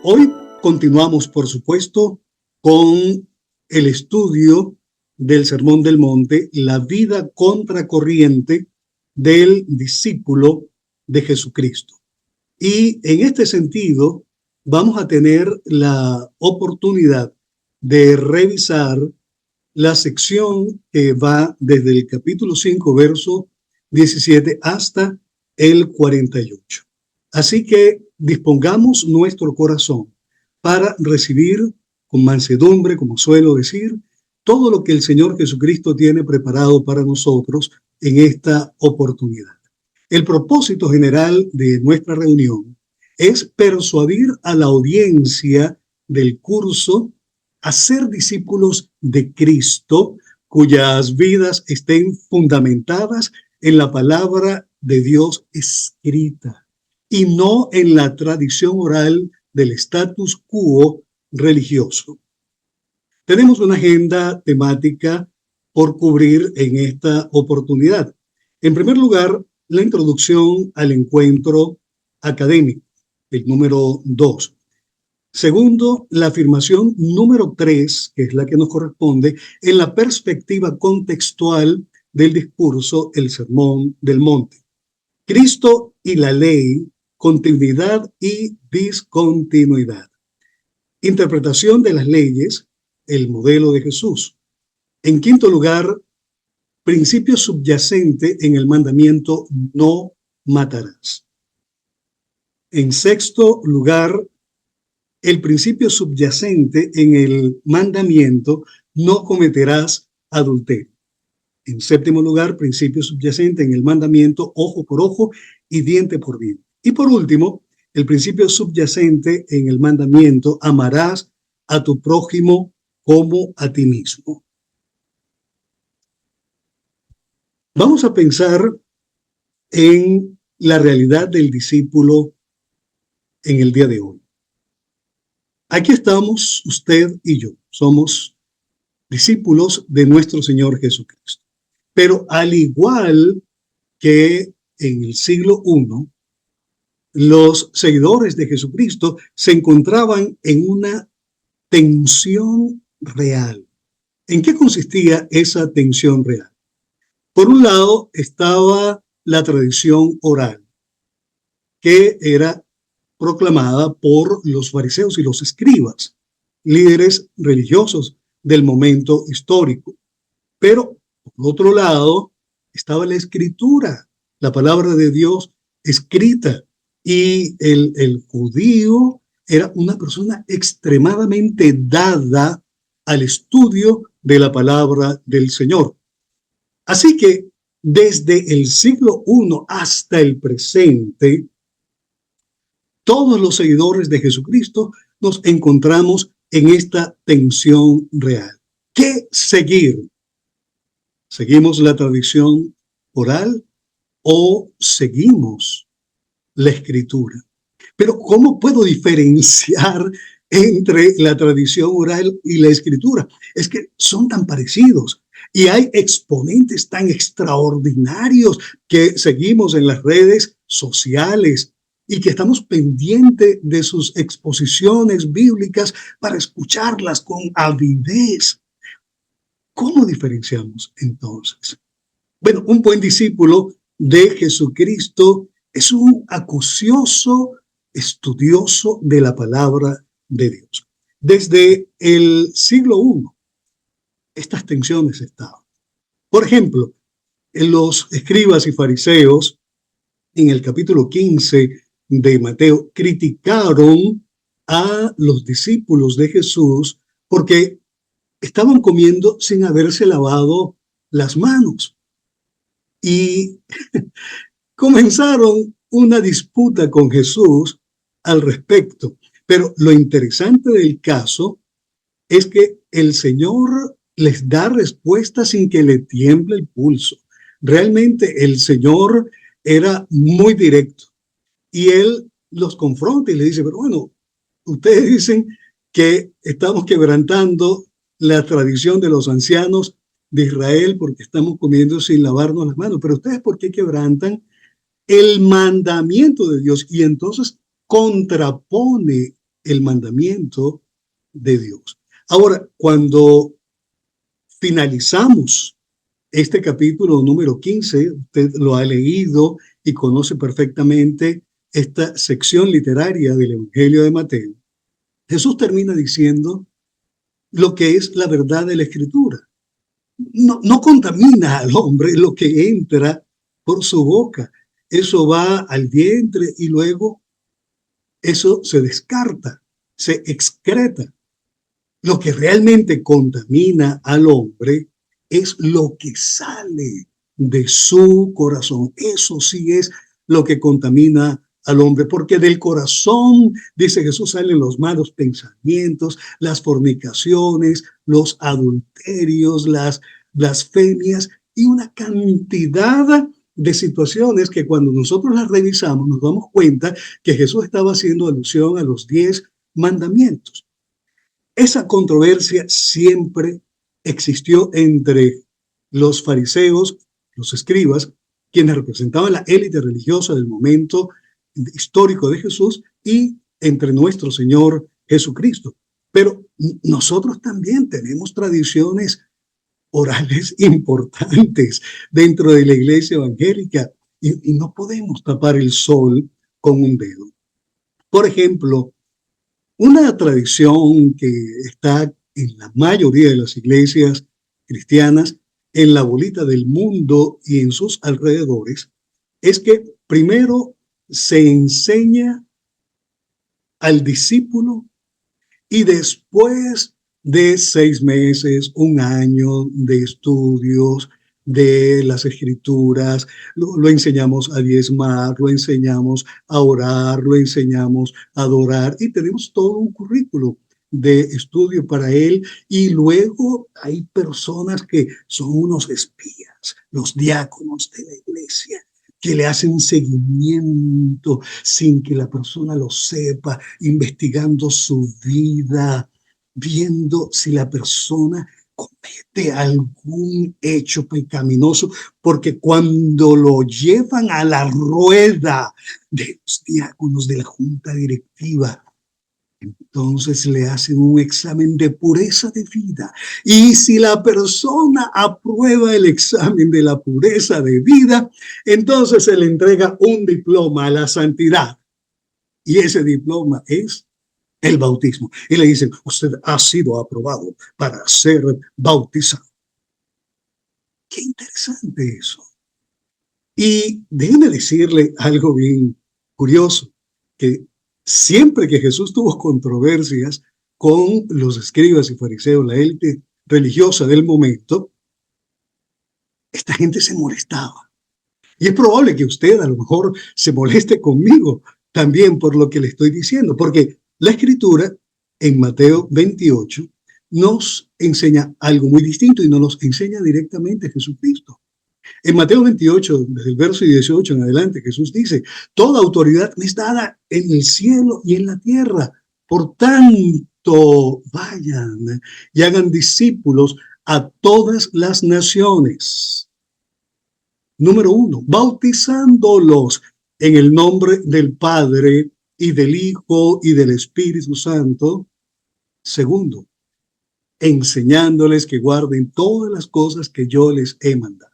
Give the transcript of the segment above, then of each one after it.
Hoy continuamos, por supuesto, con el estudio del Sermón del Monte, la vida contracorriente del discípulo de Jesucristo. Y en este sentido, vamos a tener la oportunidad de revisar la sección que va desde el capítulo 5, verso 17 hasta el 48. Así que dispongamos nuestro corazón para recibir con mansedumbre, como suelo decir, todo lo que el Señor Jesucristo tiene preparado para nosotros en esta oportunidad. El propósito general de nuestra reunión es persuadir a la audiencia del curso a ser discípulos de Cristo, cuyas vidas estén fundamentadas en la palabra de Dios escrita y no en la tradición oral del status quo religioso. Tenemos una agenda temática por cubrir en esta oportunidad. En primer lugar, la introducción al encuentro académico, el número 2. Segundo, la afirmación número 3, que es la que nos corresponde, en la perspectiva contextual del discurso, el Sermón del Monte. Cristo y la ley, continuidad y discontinuidad. Interpretación de las leyes, el modelo de Jesús. En quinto lugar, principio subyacente en el mandamiento no matarás. En sexto lugar, el principio subyacente en el mandamiento no cometerás adulterio. En séptimo lugar, principio subyacente en el mandamiento ojo por ojo y diente por diente. Y por último, el principio subyacente en el mandamiento amarás a tu prójimo como a ti mismo. Vamos a pensar en la realidad del discípulo en el día de hoy. Aquí estamos usted y yo, somos discípulos de nuestro Señor Jesucristo. Pero al igual que en el siglo I, los seguidores de Jesucristo se encontraban en una tensión real. ¿En qué consistía esa tensión real? Por un lado estaba la tradición oral, que era proclamada por los fariseos y los escribas, líderes religiosos del momento histórico. Pero, por otro lado, estaba la escritura, la palabra de Dios escrita. Y el judío era una persona extremadamente dada al estudio de la palabra del Señor. Así que desde el siglo I hasta el presente, todos los seguidores de Jesucristo nos encontramos en esta tensión real. ¿Qué seguir? ¿Seguimos la tradición oral o seguimos la escritura? Pero ¿cómo puedo diferenciar entre la tradición oral y la escritura? Es que son tan parecidos y hay exponentes tan extraordinarios que seguimos en las redes sociales y que estamos pendientes de sus exposiciones bíblicas para escucharlas con avidez. ¿Cómo diferenciamos entonces? Bueno, un buen discípulo de Jesucristo es un acucioso estudioso de la palabra de Dios. Desde el siglo I, estas tensiones estaban. Por ejemplo, en los escribas y fariseos, en el capítulo 15 de Mateo, criticaron a los discípulos de Jesús porque estaban comiendo sin haberse lavado las manos. Y comenzaron una disputa con Jesús al respecto. Pero lo interesante del caso es que el Señor les da respuesta sin que le tiemble el pulso. Realmente el Señor era muy directo y Él los confronta y le dice, pero bueno, ustedes dicen que estamos quebrantando la tradición de los ancianos de Israel porque estamos comiendo sin lavarnos las manos, pero ustedes ¿por qué quebrantan el mandamiento de Dios? Y entonces contrapone el mandamiento de Dios. Ahora, cuando finalizamos este capítulo número 15, usted lo ha leído y conoce perfectamente esta sección literaria del Evangelio de Mateo. Jesús termina diciendo lo que es la verdad de la Escritura. No contamina al hombre lo que entra por su boca. Eso va al vientre y luego eso se descarta, se excreta. Lo que realmente contamina al hombre es lo que sale de su corazón. Eso sí es lo que contamina al hombre, porque del corazón, dice Jesús, salen los malos pensamientos, las fornicaciones, los adulterios, las blasfemias y una cantidad de situaciones que cuando nosotros las revisamos nos damos cuenta que Jesús estaba haciendo alusión a los 10 mandamientos. Esa controversia siempre existió entre los fariseos, los escribas, quienes representaban la élite religiosa del momento histórico de Jesús, y entre nuestro Señor Jesucristo. Pero nosotros también tenemos tradiciones orales importantes dentro de la iglesia evangélica y no podemos tapar el sol con un dedo. Por ejemplo, una tradición que está en la mayoría de las iglesias cristianas, en la bolita del mundo y en sus alrededores, es que primero se enseña al discípulo y después de 6 meses, 1 año de estudios de las Escrituras, lo enseñamos a diezmar, lo enseñamos a orar, lo enseñamos a adorar y tenemos todo un currículo de estudio para él. Y luego hay personas que son unos espías, los diáconos de la iglesia, que le hacen seguimiento sin que la persona lo sepa, investigando su vida, viendo si la persona comete algún hecho pecaminoso, porque cuando lo llevan a la rueda de los diáconos de la junta directiva, entonces le hacen un examen de pureza de vida. Y si la persona aprueba el examen de la pureza de vida, entonces se le entrega un diploma a la santidad. Y ese diploma es el bautismo. Y le dicen, usted ha sido aprobado para ser bautizado. Qué interesante eso. Y déjeme decirle algo bien curioso, que siempre que Jesús tuvo controversias con los escribas y fariseos, la élite religiosa del momento, esta gente se molestaba. Y es probable que usted a lo mejor se moleste conmigo también por lo que le estoy diciendo, porque la Escritura en Mateo 28 nos enseña algo muy distinto y nos lo enseña directamente Jesucristo. En Mateo 28, desde el verso 18 en adelante, Jesús dice, toda autoridad me es dada en el cielo y en la tierra. Por tanto, vayan y hagan discípulos a todas las naciones. Número 1, bautizándolos en el nombre del Padre y del Hijo y del Espíritu Santo. Segundo, enseñándoles que guarden todas las cosas que yo les he mandado.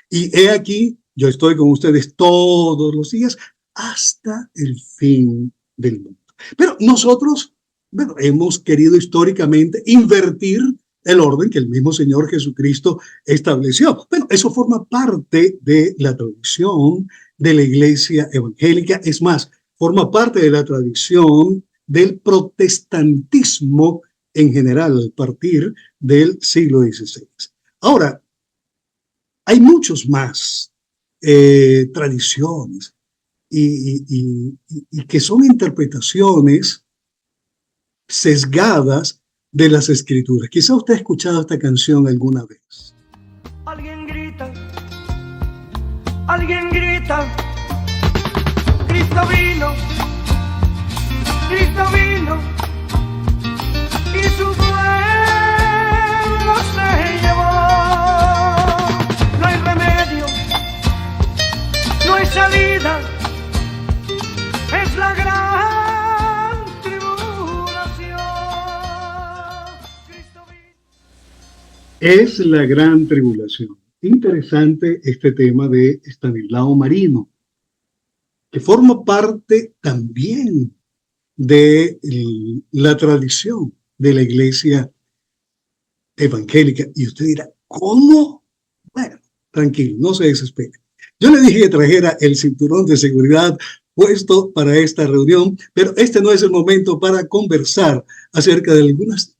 Y he aquí, yo estoy con ustedes todos los días hasta el fin del mundo. Pero nosotros, hemos querido históricamente invertir el orden que el mismo Señor Jesucristo estableció. Bueno, eso forma parte de la tradición de la iglesia evangélica. Es más, forma parte de la tradición del protestantismo en general, a partir del siglo XVI. Ahora, hay muchos más tradiciones y que son interpretaciones sesgadas de las Escrituras. Quizá usted ha escuchado esta canción alguna vez. Alguien grita, Cristo vino, y su pueblo se llevó. No hay remedio, no hay salida, es la gran tribulación. Es la gran tribulación. Interesante este tema de Estanislao Marino, que forma parte también de la tradición de la iglesia evangélica. Y usted dirá, ¿cómo? Bueno, tranquilo, no se desespere. Yo le dije que trajera el cinturón de seguridad puesto para esta reunión, pero este no es el momento para conversar acerca de algunas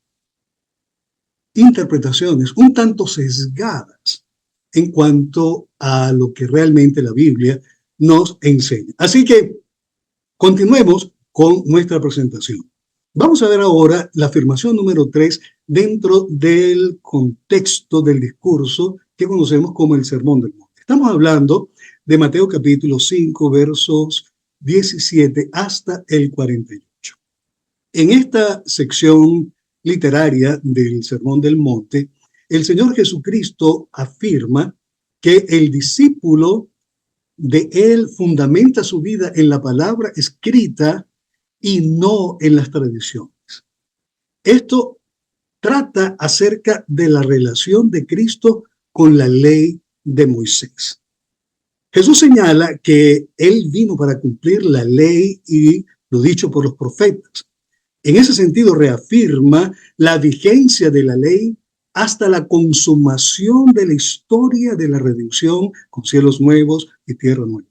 interpretaciones un tanto sesgadas en cuanto a lo que realmente la Biblia nos enseña. Así que continuemos con nuestra presentación. Vamos a ver ahora la afirmación número 3 dentro del contexto del discurso que conocemos como el Sermón del Monte. Estamos hablando de Mateo capítulo 5, versos 17 hasta el 48. En esta sección literaria del Sermón del Monte, el Señor Jesucristo afirma que el discípulo de él fundamenta su vida en la palabra escrita y no en las tradiciones. Esto trata acerca de la relación de Cristo con la ley de Moisés. Jesús señala que él vino para cumplir la ley y lo dicho por los profetas. En ese sentido, reafirma la vigencia de la ley hasta la consumación de la historia de la redención con cielos nuevos y tierra nueva.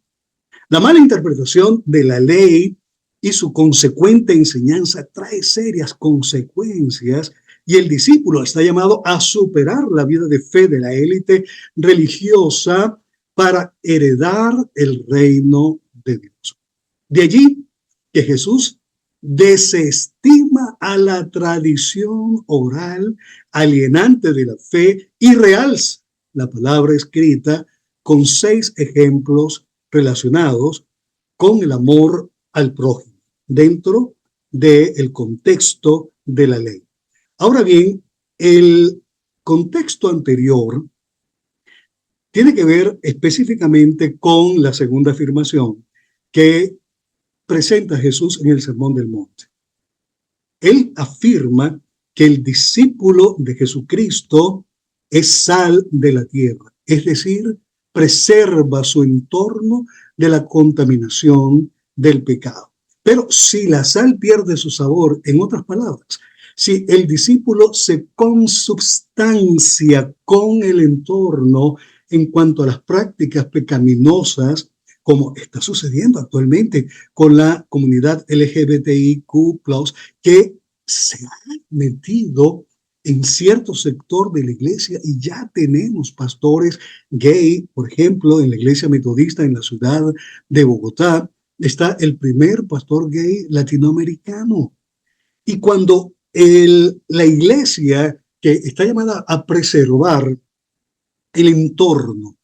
La mala interpretación de la ley y su consecuente enseñanza trae serias consecuencias y el discípulo está llamado a superar la vida de fe de la élite religiosa para heredar el reino de Dios. De allí que Jesús desestima a la tradición oral alienante de la fe y realza la palabra escrita con 6 ejemplos relacionados con el amor al prójimo dentro del contexto de la ley. Ahora bien, el contexto anterior tiene que ver específicamente con la segunda afirmación que presenta Jesús en el Sermón del Monte. Él afirma que el discípulo de Jesucristo es sal de la tierra, es decir, preserva su entorno de la contaminación del pecado. Pero si la sal pierde su sabor, en otras palabras, si el discípulo se consubstancia con el entorno en cuanto a las prácticas pecaminosas, como está sucediendo actualmente con la comunidad LGBTIQ+, que se ha metido en cierto sector de la iglesia y ya tenemos pastores gay, por ejemplo, en la iglesia metodista en la ciudad de Bogotá, está el primer pastor gay latinoamericano. Y cuando la iglesia que está llamada a preservar el entorno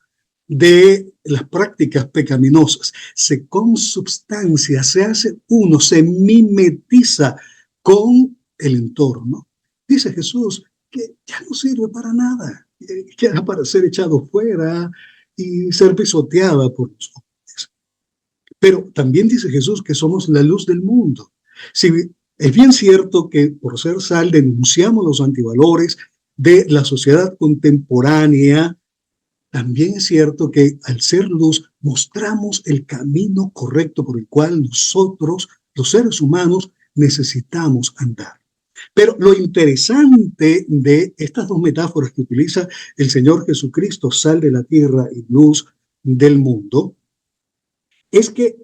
de las prácticas pecaminosas se consubstancia, se hace uno, se mimetiza con el entorno, dice Jesús que ya no sirve para nada, que era para ser echado fuera y ser pisoteada por los hombres. Pero también dice Jesús que somos la luz del mundo. Si es bien cierto que por ser sal denunciamos los antivalores de la sociedad contemporánea, también es cierto que al ser luz mostramos el camino correcto por el cual nosotros, los seres humanos, necesitamos andar. Pero lo interesante de estas dos metáforas que utiliza el Señor Jesucristo, sal de la tierra y luz del mundo, es que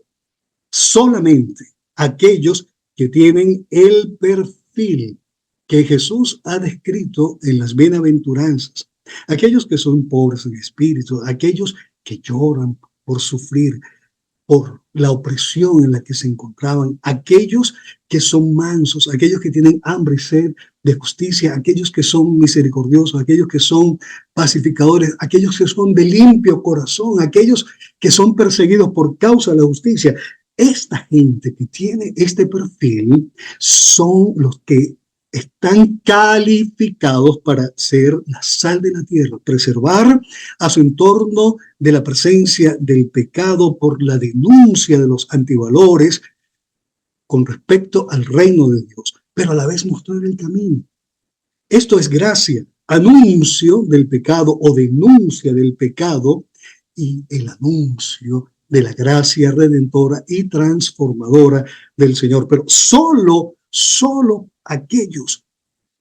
solamente aquellos que tienen el perfil que Jesús ha descrito en las bienaventuranzas, aquellos que son pobres en espíritu, aquellos que lloran por sufrir, por la opresión en la que se encontraban, aquellos que son mansos, aquellos que tienen hambre y sed de justicia, aquellos que son misericordiosos, aquellos que son pacificadores, aquellos que son de limpio corazón, aquellos que son perseguidos por causa de la justicia. Esta gente que tiene este perfil son los que están calificados para ser la sal de la tierra, preservar a su entorno de la presencia del pecado por la denuncia de los antivalores con respecto al reino de Dios, pero a la vez mostrar el camino. Esto es gracia, anuncio del pecado o denuncia del pecado y el anuncio de la gracia redentora y transformadora del Señor. Pero solo aquellos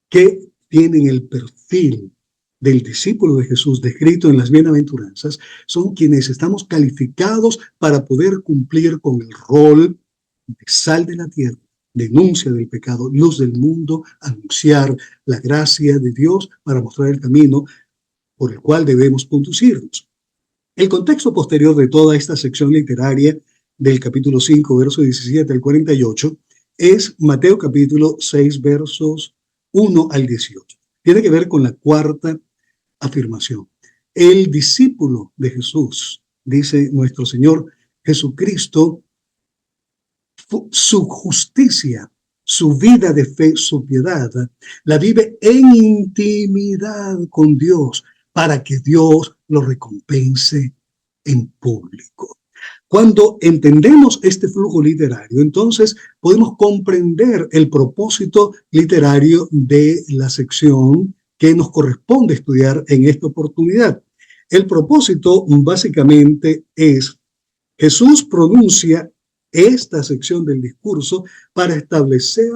que tienen el perfil del discípulo de Jesús descrito en las bienaventuranzas son quienes estamos calificados para poder cumplir con el rol de sal de la tierra, denuncia del pecado, luz del mundo, anunciar la gracia de Dios para mostrar el camino por el cual debemos conducirnos. El contexto posterior de toda esta sección literaria del capítulo 5, verso 17 al 48, es Mateo capítulo 6, versos 1 al 18. Tiene que ver con la cuarta afirmación. El discípulo de Jesús, dice nuestro Señor Jesucristo, su justicia, su vida de fe, su piedad, la vive en intimidad con Dios para que Dios lo recompense en público. Cuando entendemos este flujo literario, entonces podemos comprender el propósito literario de la sección que nos corresponde estudiar en esta oportunidad. El propósito básicamente es: Jesús pronuncia esta sección del discurso para establecer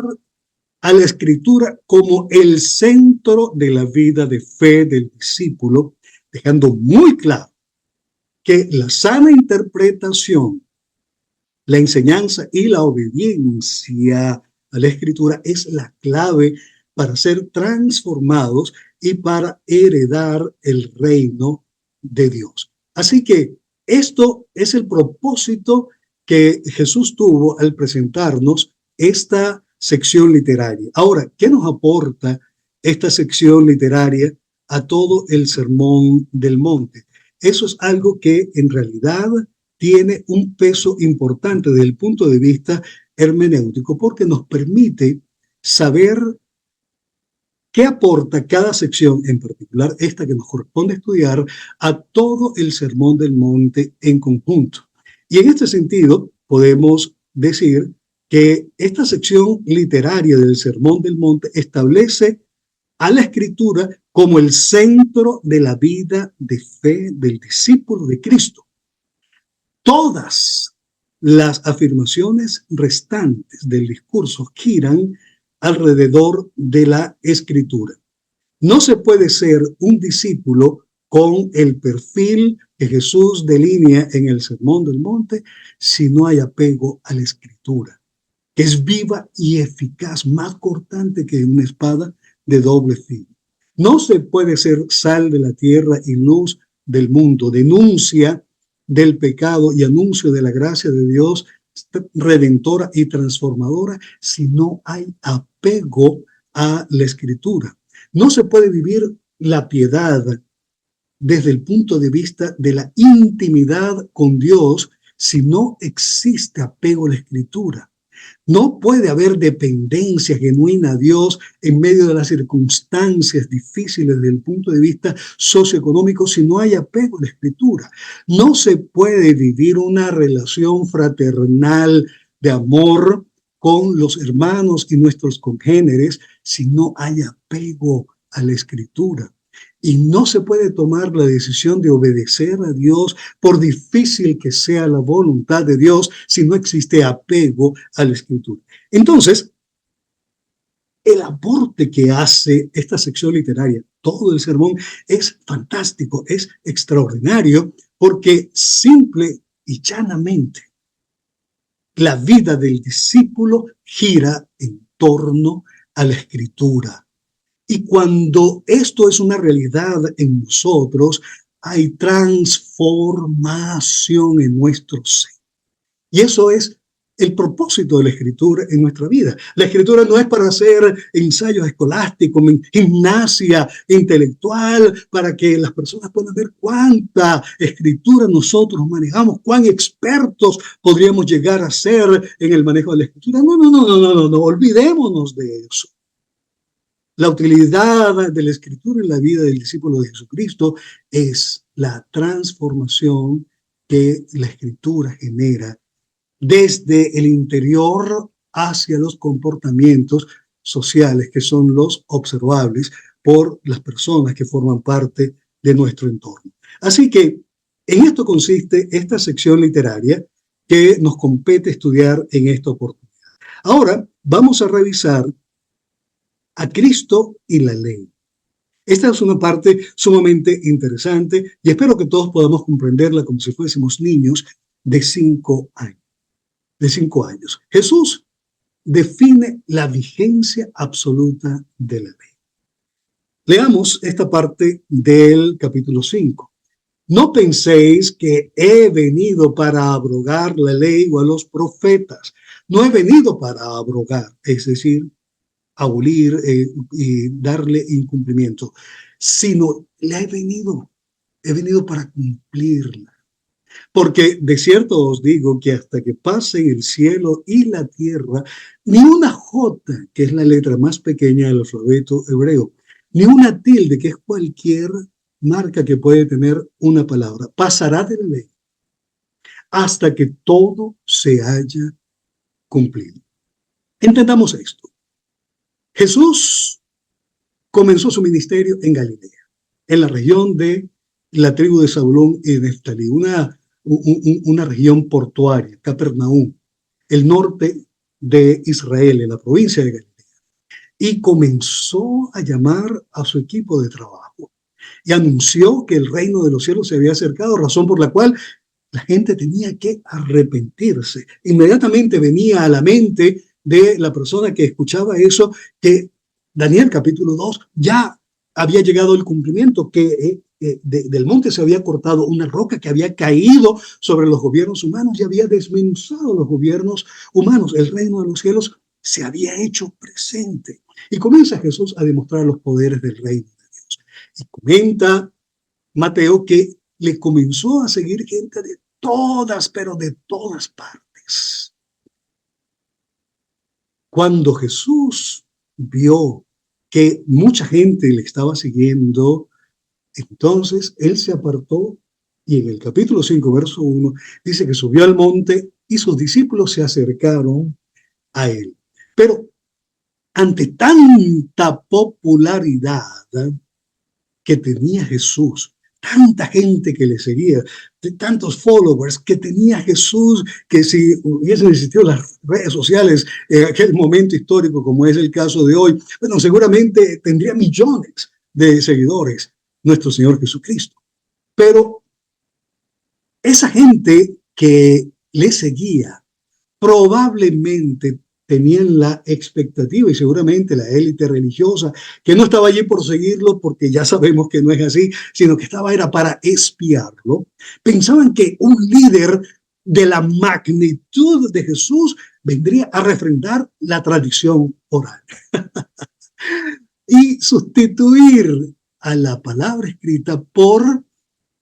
a la Escritura como el centro de la vida de fe del discípulo, dejando muy claro que la sana interpretación, la enseñanza y la obediencia a la Escritura es la clave para ser transformados y para heredar el reino de Dios. Así que esto es el propósito que Jesús tuvo al presentarnos esta sección literaria. Ahora, ¿qué nos aporta esta sección literaria a todo el Sermón del Monte? Eso es algo que en realidad tiene un peso importante desde el punto de vista hermenéutico, porque nos permite saber qué aporta cada sección, en particular esta que nos corresponde estudiar, a todo el Sermón del Monte en conjunto. Y en este sentido, podemos decir que esta sección literaria del Sermón del Monte establece a la Escritura como el centro de la vida de fe del discípulo de Cristo. Todas las afirmaciones restantes del discurso giran alrededor de la Escritura. No se puede ser un discípulo con el perfil que Jesús delinea en el Sermón del Monte si no hay apego a la Escritura, que es viva y eficaz, más cortante que una espada de doble filo. No se puede ser sal de la tierra y luz del mundo, denuncia del pecado y anuncio de la gracia de Dios redentora y transformadora si no hay apego a la Escritura. No se puede vivir la piedad desde el punto de vista de la intimidad con Dios si no existe apego a la Escritura. No puede haber dependencia genuina a Dios en medio de las circunstancias difíciles desde el punto de vista socioeconómico si no hay apego a la Escritura. No se puede vivir una relación fraternal de amor con los hermanos y nuestros congéneres si no hay apego a la Escritura. Y no se puede tomar la decisión de obedecer a Dios, por difícil que sea la voluntad de Dios, si no existe apego a la Escritura. Entonces, el aporte que hace esta sección literaria, todo el sermón, es fantástico, es extraordinario, porque simple y llanamente la vida del discípulo gira en torno a la Escritura. Y cuando esto es una realidad en nosotros, hay transformación en nuestro ser. Y eso es el propósito de la Escritura en nuestra vida. La Escritura no es para hacer ensayos escolásticos, gimnasia intelectual, para que las personas puedan ver cuánta Escritura nosotros manejamos, cuán expertos podríamos llegar a ser en el manejo de la Escritura. No, olvidémonos de eso. La utilidad de la Escritura en la vida del discípulo de Jesucristo es la transformación que la Escritura genera desde el interior hacia los comportamientos sociales que son los observables, por las personas que forman parte de nuestro entorno. Así que en esto consiste esta sección literaria que nos compete estudiar en esta oportunidad. Ahora vamos a revisar a Cristo y la ley. Esta es una parte sumamente interesante y espero que todos podamos comprenderla como si fuésemos niños de 5 años. De 5 años. Jesús define la vigencia absoluta de la ley. Leamos esta parte del capítulo 5. No penséis que he venido para abrogar la ley o a los profetas. No he venido para abrogar, es decir, abolir y darle incumplimiento, sino he venido para cumplirla. Porque de cierto os digo que hasta que pasen el cielo y la tierra, ni una jota, que es la letra más pequeña del alfabeto hebreo, ni una tilde, que es cualquier marca que puede tener una palabra, pasará de la ley hasta que todo se haya cumplido. Entendamos esto. Jesús comenzó su ministerio en Galilea, en la región de la tribu de Zabulón y de Neftalí, una región portuaria, Capernaum, el norte de Israel, en la provincia de Galilea. Y comenzó a llamar a su equipo de trabajo y anunció que el reino de los cielos se había acercado, razón por la cual la gente tenía que arrepentirse. Inmediatamente venía a la mente de la persona que escuchaba eso, que Daniel capítulo 2 ya había llegado el cumplimiento, que del monte se había cortado una roca que había caído sobre los gobiernos humanos y había desmenuzado los gobiernos humanos. El reino de los cielos se había hecho presente. Y comienza Jesús a demostrar los poderes del reino de Dios. Y comenta Mateo que le comenzó a seguir gente de todas, pero de todas partes. Cuando Jesús vio que mucha gente le estaba siguiendo, entonces él se apartó y en el capítulo 5, verso 1, dice que subió al monte y sus discípulos se acercaron a él. Pero ante tanta popularidad que tenía Jesús, tanta gente que le seguía, de tantos followers que tenía Jesús, que si hubiesen existido las redes sociales en aquel momento histórico como es el caso de hoy, bueno, seguramente tendría millones de seguidores nuestro Señor Jesucristo. Pero esa gente que le seguía probablemente tenían la expectativa y seguramente la élite religiosa que no estaba allí por seguirlo porque ya sabemos que no es así, sino que era para espiarlo. Pensaban que un líder de la magnitud de Jesús vendría a refrendar la tradición oral y sustituir a la palabra escrita por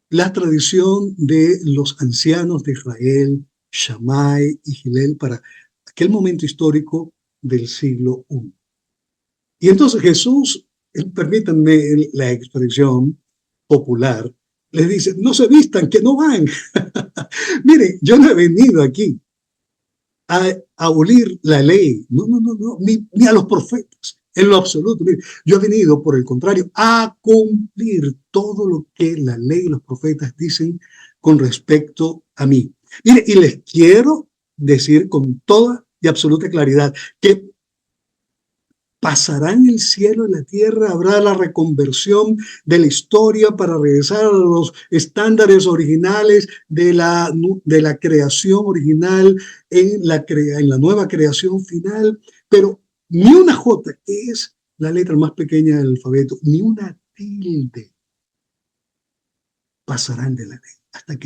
la tradición de los ancianos de Israel, Shammai y Gilel, para aquel momento histórico del siglo I. Y entonces Jesús, permítanme la expresión popular, les dice, no se vistan, que no van. Mire, yo no he venido aquí a abolir la ley, no, ni a los profetas, en lo absoluto. Mire, yo he venido, por el contrario, a cumplir todo lo que la ley y los profetas dicen con respecto a mí. Mire, y les quiero decir con toda y absoluta claridad que pasarán el cielo y la tierra, habrá la reconversión de la historia para regresar a los estándares originales de la creación original en la nueva creación final, pero ni una jota, que es la letra más pequeña del alfabeto, ni una tilde pasarán de la ley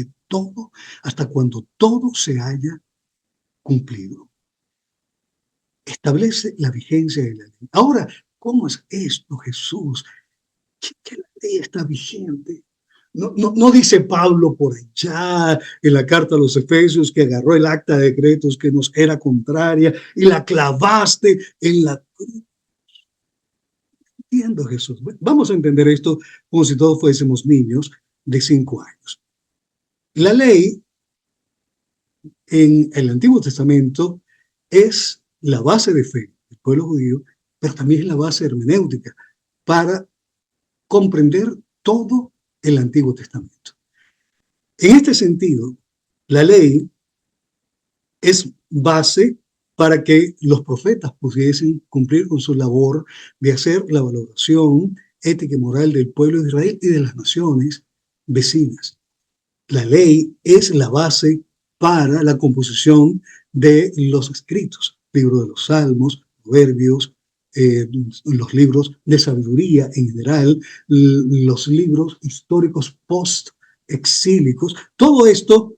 hasta cuando todo se haya cumplido. Establece la vigencia de la ley. Ahora, ¿cómo es esto, Jesús? Que la ley está vigente. No dice Pablo por allá en la carta a los Efesios que agarró el acta de decretos que nos era contraria y la clavaste en la cruz. Entiendo, Jesús. Vamos a entender esto como si todos fuésemos niños de 5 años. La ley en el Antiguo Testamento es la base de fe del pueblo judío, pero también es la base hermenéutica para comprender todo el Antiguo Testamento. En este sentido, la ley es base para que los profetas pudiesen cumplir con su labor de hacer la valoración ética y moral del pueblo de Israel y de las naciones vecinas. La ley es la base para la composición de los escritos, libro de los Salmos, Proverbios, los libros de sabiduría en general, los libros históricos post-exílicos. Todo esto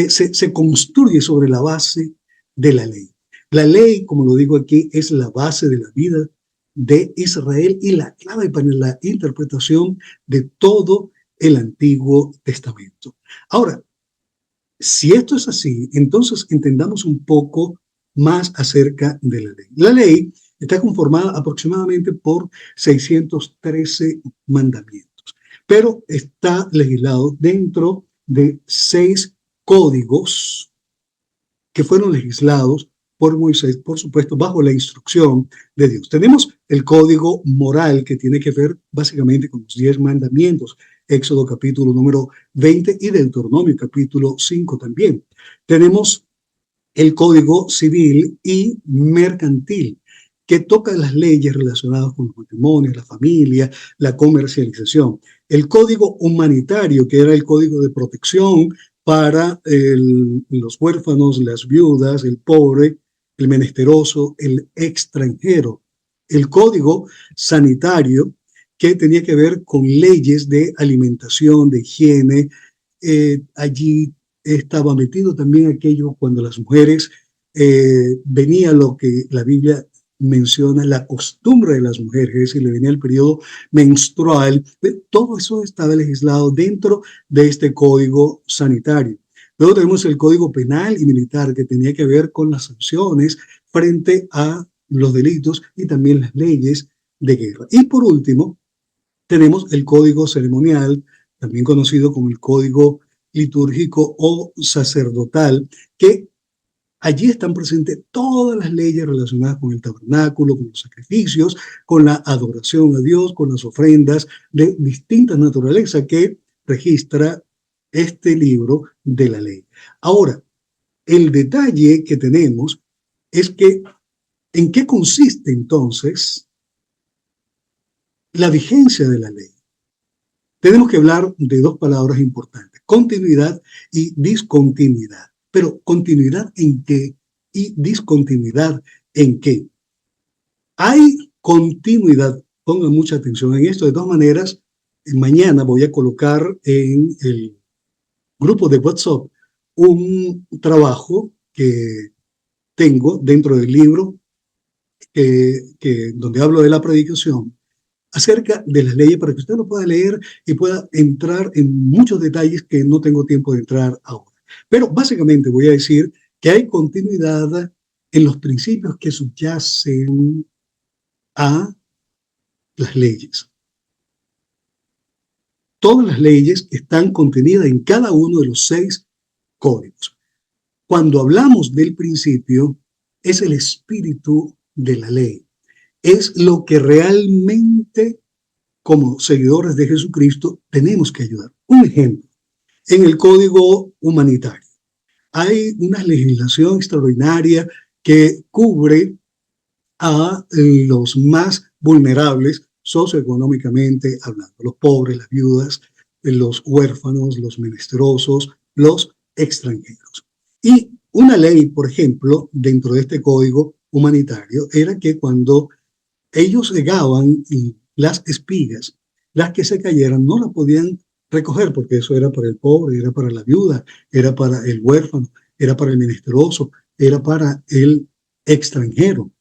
se construye sobre la base de la ley. La ley, como lo digo aquí, es la base de la vida de Israel y la clave para la interpretación de todo el Antiguo Testamento. Ahora, si esto es así, entonces entendamos un poco más acerca de la ley. La ley está conformada aproximadamente por 613 mandamientos, pero está legislado dentro de 6 códigos que fueron legislados por Moisés, por supuesto, bajo la instrucción de Dios. Tenemos el código moral que tiene que ver básicamente con los 10 mandamientos, Éxodo capítulo número 20 y Deuteronomio capítulo 5 también. Tenemos el código civil y mercantil, que toca las leyes relacionadas con los matrimonios, la familia, la comercialización. El código humanitario, que era el código de protección para los huérfanos, las viudas, el pobre, el menesteroso, el extranjero. El código sanitario, que tenía que ver con leyes de alimentación, de higiene. Allí estaba metido también aquello cuando las mujeres venía lo que la Biblia menciona, la costumbre de las mujeres, es decir, le venía el periodo menstrual. Todo eso estaba legislado dentro de este código sanitario. Luego tenemos el código penal y militar, que tenía que ver con las sanciones frente a los delitos y también las leyes de guerra. Y por último, tenemos el código ceremonial, también conocido como el código litúrgico o sacerdotal, que allí están presentes todas las leyes relacionadas con el tabernáculo, con los sacrificios, con la adoración a Dios, con las ofrendas de distintas naturalezas que registra este libro de la ley. Ahora, el detalle que tenemos es que ¿en qué consiste entonces la vigencia de la ley? Tenemos que hablar de 2 palabras importantes, continuidad y discontinuidad. Pero ¿continuidad en qué? Y discontinuidad en qué. Hay continuidad, pongan mucha atención en esto. De todas maneras, mañana voy a colocar en el grupo de WhatsApp un trabajo que tengo dentro del libro donde hablo de la predicación acerca de las leyes para que usted lo pueda leer y pueda entrar en muchos detalles que no tengo tiempo de entrar ahora. Pero básicamente voy a decir que hay continuidad en los principios que subyacen a las leyes. Todas las leyes están contenidas en cada uno de los 6 códigos. Cuando hablamos del principio, es el espíritu de la ley. Es lo que realmente, como seguidores de Jesucristo, tenemos que ayudar. Un ejemplo, en el código humanitario hay una legislación extraordinaria que cubre a los más vulnerables socioeconómicamente hablando, los pobres, las viudas, los huérfanos, los menesterosos, los extranjeros. Y una ley, por ejemplo, dentro de este código humanitario, era que cuando ellos segaban las espigas, las que se cayeran no las podían recoger, porque eso era para el pobre, era para la viuda, era para el huérfano, era para el menesteroso, era para el extranjero.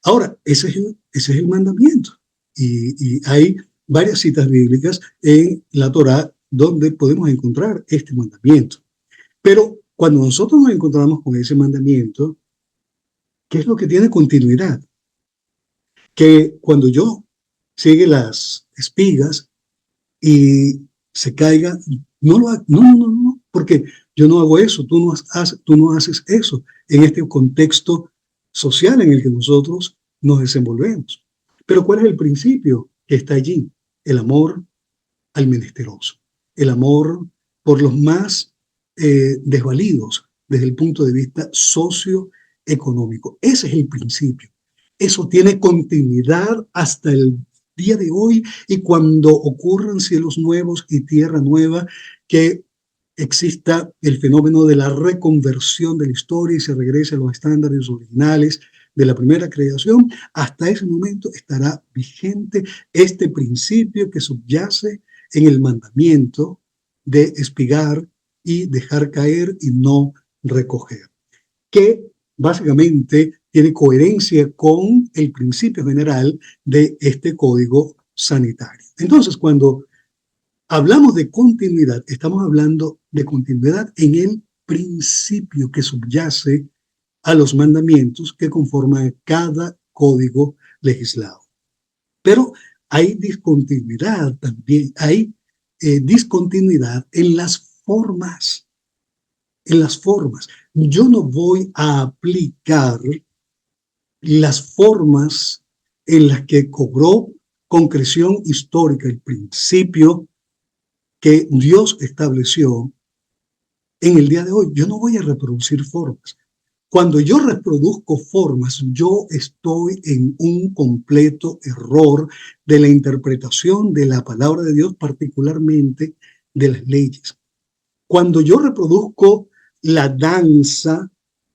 Ahora, ese es el mandamiento. Y hay varias citas bíblicas en la Torá donde podemos encontrar este mandamiento. Pero cuando nosotros nos encontramos con ese mandamiento, ¿qué es lo que tiene continuidad? Que cuando yo siegue las espigas y se caiga, no, porque yo no hago eso, tú no haces eso en este contexto social en el que nosotros nos desenvolvemos. Pero ¿cuál es el principio? Que que está allí: el amor al menesteroso, el amor por los más desvalidos desde el punto de vista socioeconómico. Ese es el principio. Eso tiene continuidad hasta el día de hoy, y cuando ocurran cielos nuevos y tierra nueva, que exista el fenómeno de la reconversión de la historia y se regrese a los estándares originales de la primera creación, hasta ese momento estará vigente este principio que subyace en el mandamiento de espigar y dejar caer y no recoger, que básicamente tiene coherencia con el principio general de este código sanitario. Entonces, cuando hablamos de continuidad, estamos hablando de continuidad en el principio que subyace a los mandamientos que conforman cada código legislado. Pero hay discontinuidad también, hay discontinuidad en las formas. En las formas. Yo no voy a aplicar las formas en las que cobró concreción histórica el principio que Dios estableció en el día de hoy. Yo no voy a reproducir formas. Cuando yo reproduzco formas, yo estoy en un completo error de la interpretación de la palabra de Dios, particularmente de las leyes. Cuando yo reproduzco la danza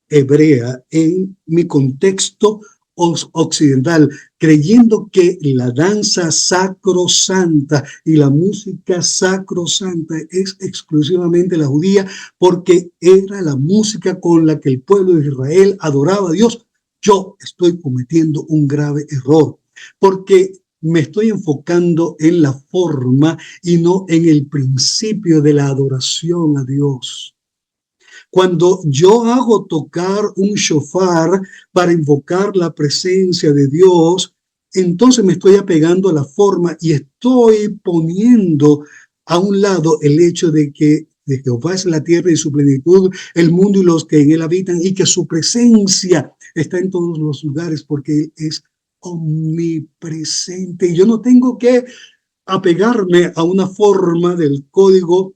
hebrea en mi contexto occidental, creyendo que la danza sacrosanta y la música sacrosanta es exclusivamente la judía, porque era la música con la que el pueblo de Israel adoraba a Dios, yo estoy cometiendo un grave error, porque me estoy enfocando en la forma y no en el principio de la adoración a Dios. Cuando yo hago tocar un shofar para invocar la presencia de Dios, entonces me estoy apegando a la forma y estoy poniendo a un lado el hecho de que de Jehová es la tierra y su plenitud, el mundo y los que en él habitan, y que su presencia está en todos los lugares porque él es omnipresente. Y yo no tengo que apegarme a una forma del código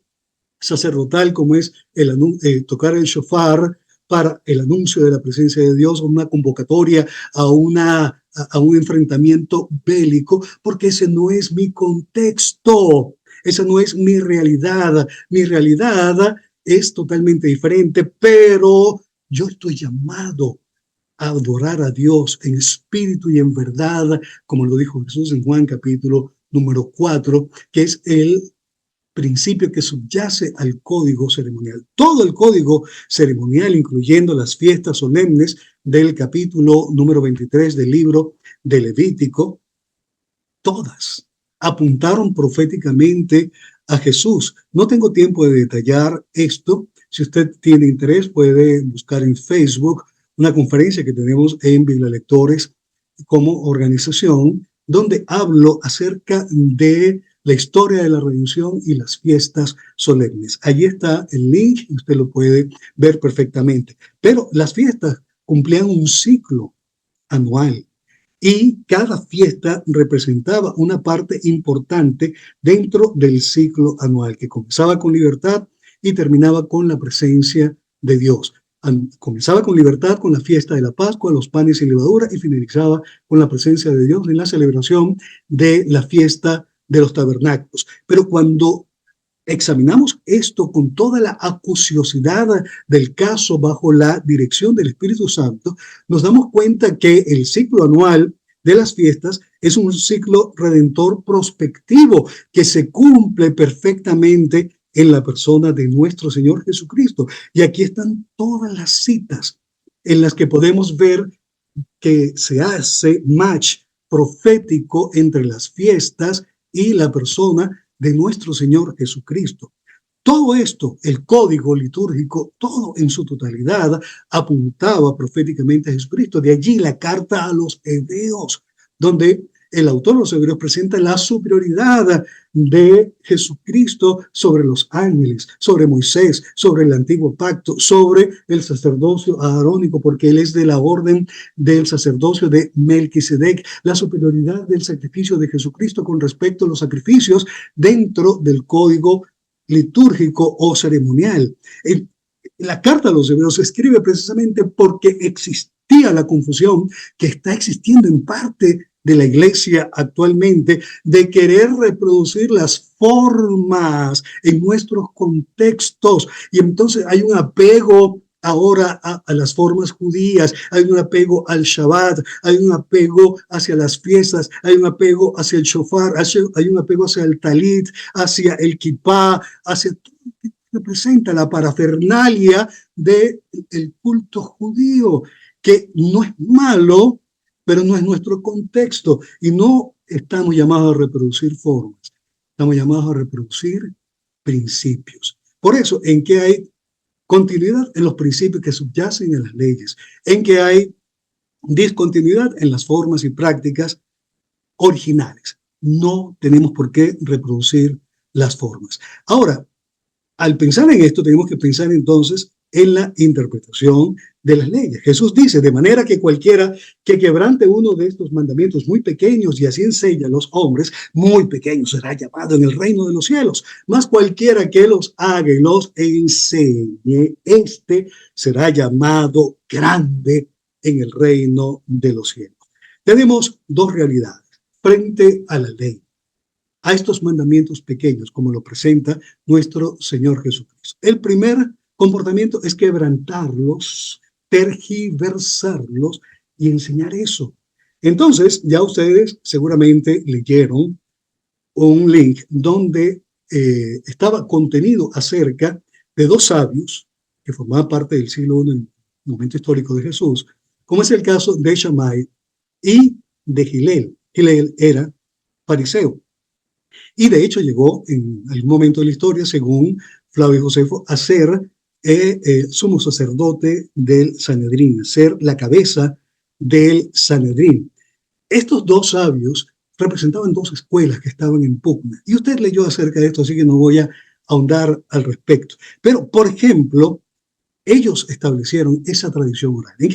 sacerdotal como es tocar el shofar para el anuncio de la presencia de Dios, o una convocatoria a un enfrentamiento bélico, porque ese no es mi contexto, esa no es mi realidad. Mi realidad es totalmente diferente, pero yo estoy llamado a adorar a Dios en espíritu y en verdad, como lo dijo Jesús en Juan capítulo número 4, que es el principio que subyace al código ceremonial. Todo el código ceremonial, incluyendo las fiestas solemnes del capítulo número 23 del libro de Levítico, todas apuntaron proféticamente a Jesús. No tengo tiempo de detallar esto. Si usted tiene interés, puede buscar en Facebook una conferencia que tenemos en Biblia Lectores como organización, donde hablo acerca de la historia de la redención y las fiestas solemnes. Allí está el link y usted lo puede ver perfectamente. Pero las fiestas cumplían un ciclo anual y cada fiesta representaba una parte importante dentro del ciclo anual, que comenzaba con libertad y terminaba con la presencia de Dios. Comenzaba con libertad con la fiesta de la Pascua, los panes y levadura, y finalizaba con la presencia de Dios en la celebración de la fiesta de los tabernáculos. Pero cuando examinamos esto con toda la acuciosidad del caso bajo la dirección del Espíritu Santo, nos damos cuenta que el ciclo anual de las fiestas es un ciclo redentor prospectivo que se cumple perfectamente en la persona de nuestro Señor Jesucristo. Y aquí están todas las citas en las que podemos ver que se hace match profético entre las fiestas y la persona de nuestro Señor Jesucristo. Todo esto, el código litúrgico, todo en su totalidad apuntaba proféticamente a Jesucristo. De allí la carta a los hebreos, donde el autor de los Hebreos presenta la superioridad de Jesucristo sobre los ángeles, sobre Moisés, sobre el antiguo pacto, sobre el sacerdocio arónico, porque él es de la orden del sacerdocio de Melquisedec, la superioridad del sacrificio de Jesucristo con respecto a los sacrificios dentro del código litúrgico o ceremonial. La carta a los Hebreos se escribe precisamente porque existía la confusión que está existiendo en parte de la iglesia actualmente de querer reproducir las formas en nuestros contextos, y entonces hay un apego ahora a las formas judías, hay un apego al Shabbat, hay un apego hacia las fiestas, hay un apego hacia el shofar, hay un apego hacia el talit, hacia el kippah, hacia todo lo que representa la parafernalia del culto judío, que no es malo, pero no es nuestro contexto, y no estamos llamados a reproducir formas, estamos llamados a reproducir principios. Por eso, en que hay continuidad en los principios que subyacen en las leyes, en que hay discontinuidad en las formas y prácticas originales. No tenemos por qué reproducir las formas. Ahora, al pensar en esto, tenemos que pensar entonces en la interpretación de las leyes. Jesús dice, de manera que cualquiera que quebrante uno de estos mandamientos muy pequeños y así enseña a los hombres, muy pequeños será llamado en el reino de los cielos, mas cualquiera que los haga y los enseñe, este será llamado grande en el reino de los cielos. Tenemos dos realidades frente a la ley, a estos mandamientos pequeños, como lo presenta nuestro Señor Jesucristo. El primer comportamiento es quebrantarlos, tergiversarlos y enseñar eso. Entonces, ya ustedes seguramente leyeron un link donde estaba contenido acerca de dos sabios que formaban parte del siglo I, en el momento histórico de Jesús, como es el caso de Shammai y de Gilel. Gilel era fariseo. Y de hecho llegó en algún momento de la historia, según Flavio Josefo, a ser sumo sacerdote del Sanedrín, a ser la cabeza del Sanedrín. Estos dos sabios representaban dos escuelas que estaban en pugna. Y usted leyó acerca de esto, así que no voy a ahondar al respecto. Pero, por ejemplo, ellos establecieron esa tradición oral. ¿En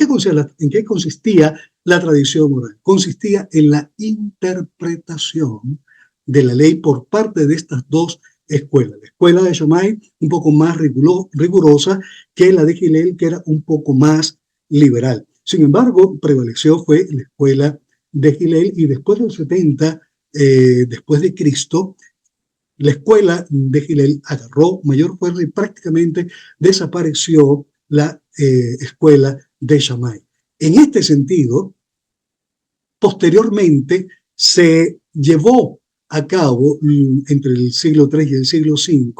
qué consistía la tradición oral? Consistía en la interpretación de la ley por parte de estas dos escuelas. La escuela de Shammai, un poco más rigurosa que la de Gilel, que era un poco más liberal. Sin embargo, prevaleció fue la escuela de Gilel, y después del 70, después de Cristo, la escuela de Gilel agarró mayor fuerza y prácticamente desapareció la escuela de Shammai. En este sentido, posteriormente se llevó a cabo entre el siglo III y el siglo V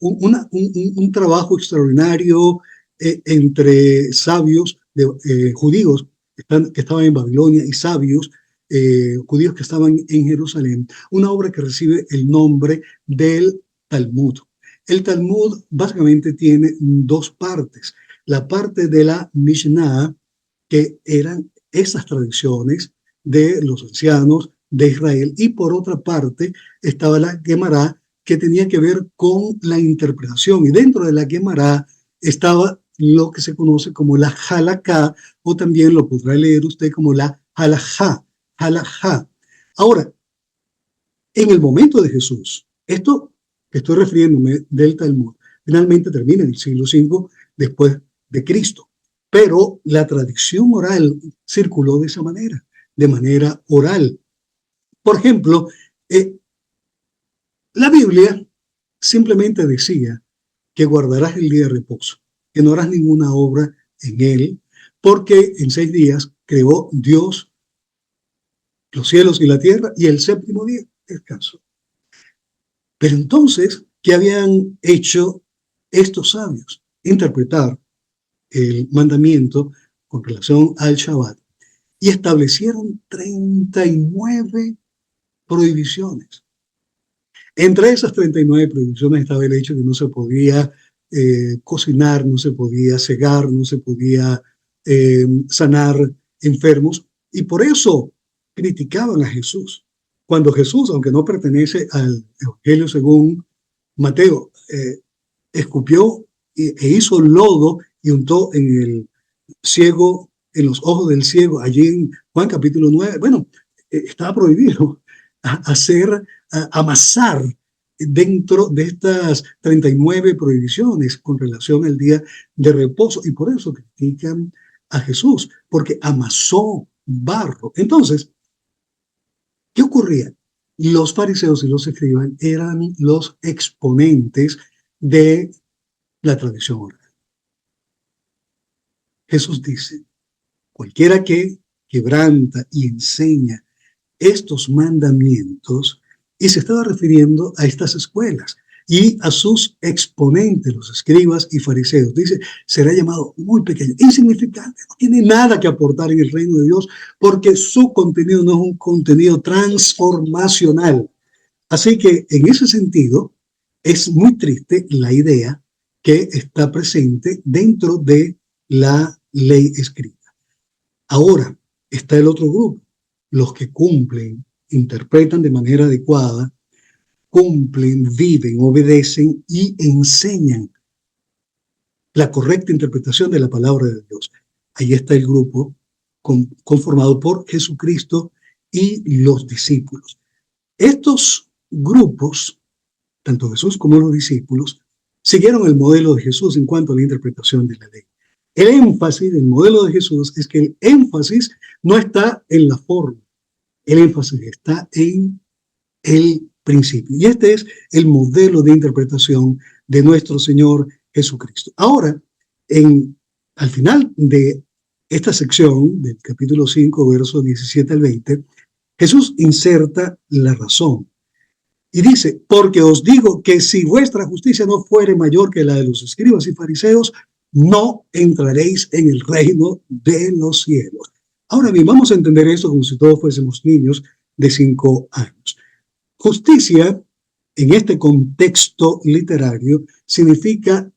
un trabajo extraordinario entre sabios judíos que estaban en Babilonia y sabios judíos que estaban en Jerusalén, una obra que recibe el nombre del Talmud. El Talmud básicamente tiene dos partes. La parte de la Mishnah, que eran esas tradiciones de los ancianos de Israel, y por otra parte estaba la Gemara, que tenía que ver con la interpretación, y dentro de la Gemara estaba lo que se conoce como la Halaká, o también lo podrá leer usted como la Halajá. Ahora, en el momento de Jesús, esto que estoy refiriéndome del Talmud, finalmente termina en el siglo V después de Cristo, pero la tradición oral circuló de manera oral. Por ejemplo, la Biblia simplemente decía que guardarás el día de reposo, que no harás ninguna obra en él, porque en 6 días creó Dios los cielos y la tierra, y el séptimo día descansó. Pero entonces, ¿qué habían hecho estos sabios? Interpretar el mandamiento con relación al Shabbat, y establecieron 39 prohibiciones. Entre esas 39 prohibiciones estaba el hecho de que no se podía cocinar, no se podía cegar, no se podía sanar enfermos, y por eso criticaban a Jesús. Cuando Jesús, aunque no pertenece al Evangelio según Mateo, escupió e hizo lodo y untó en el ciego, en los ojos del ciego, allí en Juan capítulo 9, bueno, estaba prohibido amasar dentro de estas 39 prohibiciones con relación al día de reposo, y por eso critican a Jesús, porque amasó barro. Entonces, ¿qué ocurría? Los fariseos y los escribas eran los exponentes de la tradición oral. Jesús dice, cualquiera que quebranta y enseña estos mandamientos, y se estaba refiriendo a estas escuelas y a sus exponentes, los escribas y fariseos. Dice, será llamado muy pequeño, insignificante, no tiene nada que aportar en el reino de Dios, porque su contenido no es un contenido transformacional. Así que en ese sentido, es muy triste la idea que está presente dentro de la ley escrita. Ahora está el otro grupo, los que cumplen, interpretan de manera adecuada, cumplen, viven, obedecen y enseñan la correcta interpretación de la palabra de Dios. Ahí está el grupo conformado por Jesucristo y los discípulos. Estos grupos, tanto Jesús como los discípulos, siguieron el modelo de Jesús en cuanto a la interpretación de la ley. El énfasis del modelo de Jesús es que el énfasis no está en la forma, el énfasis está en el principio. Y este es el modelo de interpretación de nuestro Señor Jesucristo. Ahora, al final de esta sección, del capítulo 5, versos 17 al 20, Jesús inserta la razón. Y dice, porque os digo que si vuestra justicia no fuere mayor que la de los escribas y fariseos, no entraréis en el reino de los cielos. Ahora bien, vamos a entender esto como si todos fuésemos niños de 5 años. Justicia, en este contexto literario, significa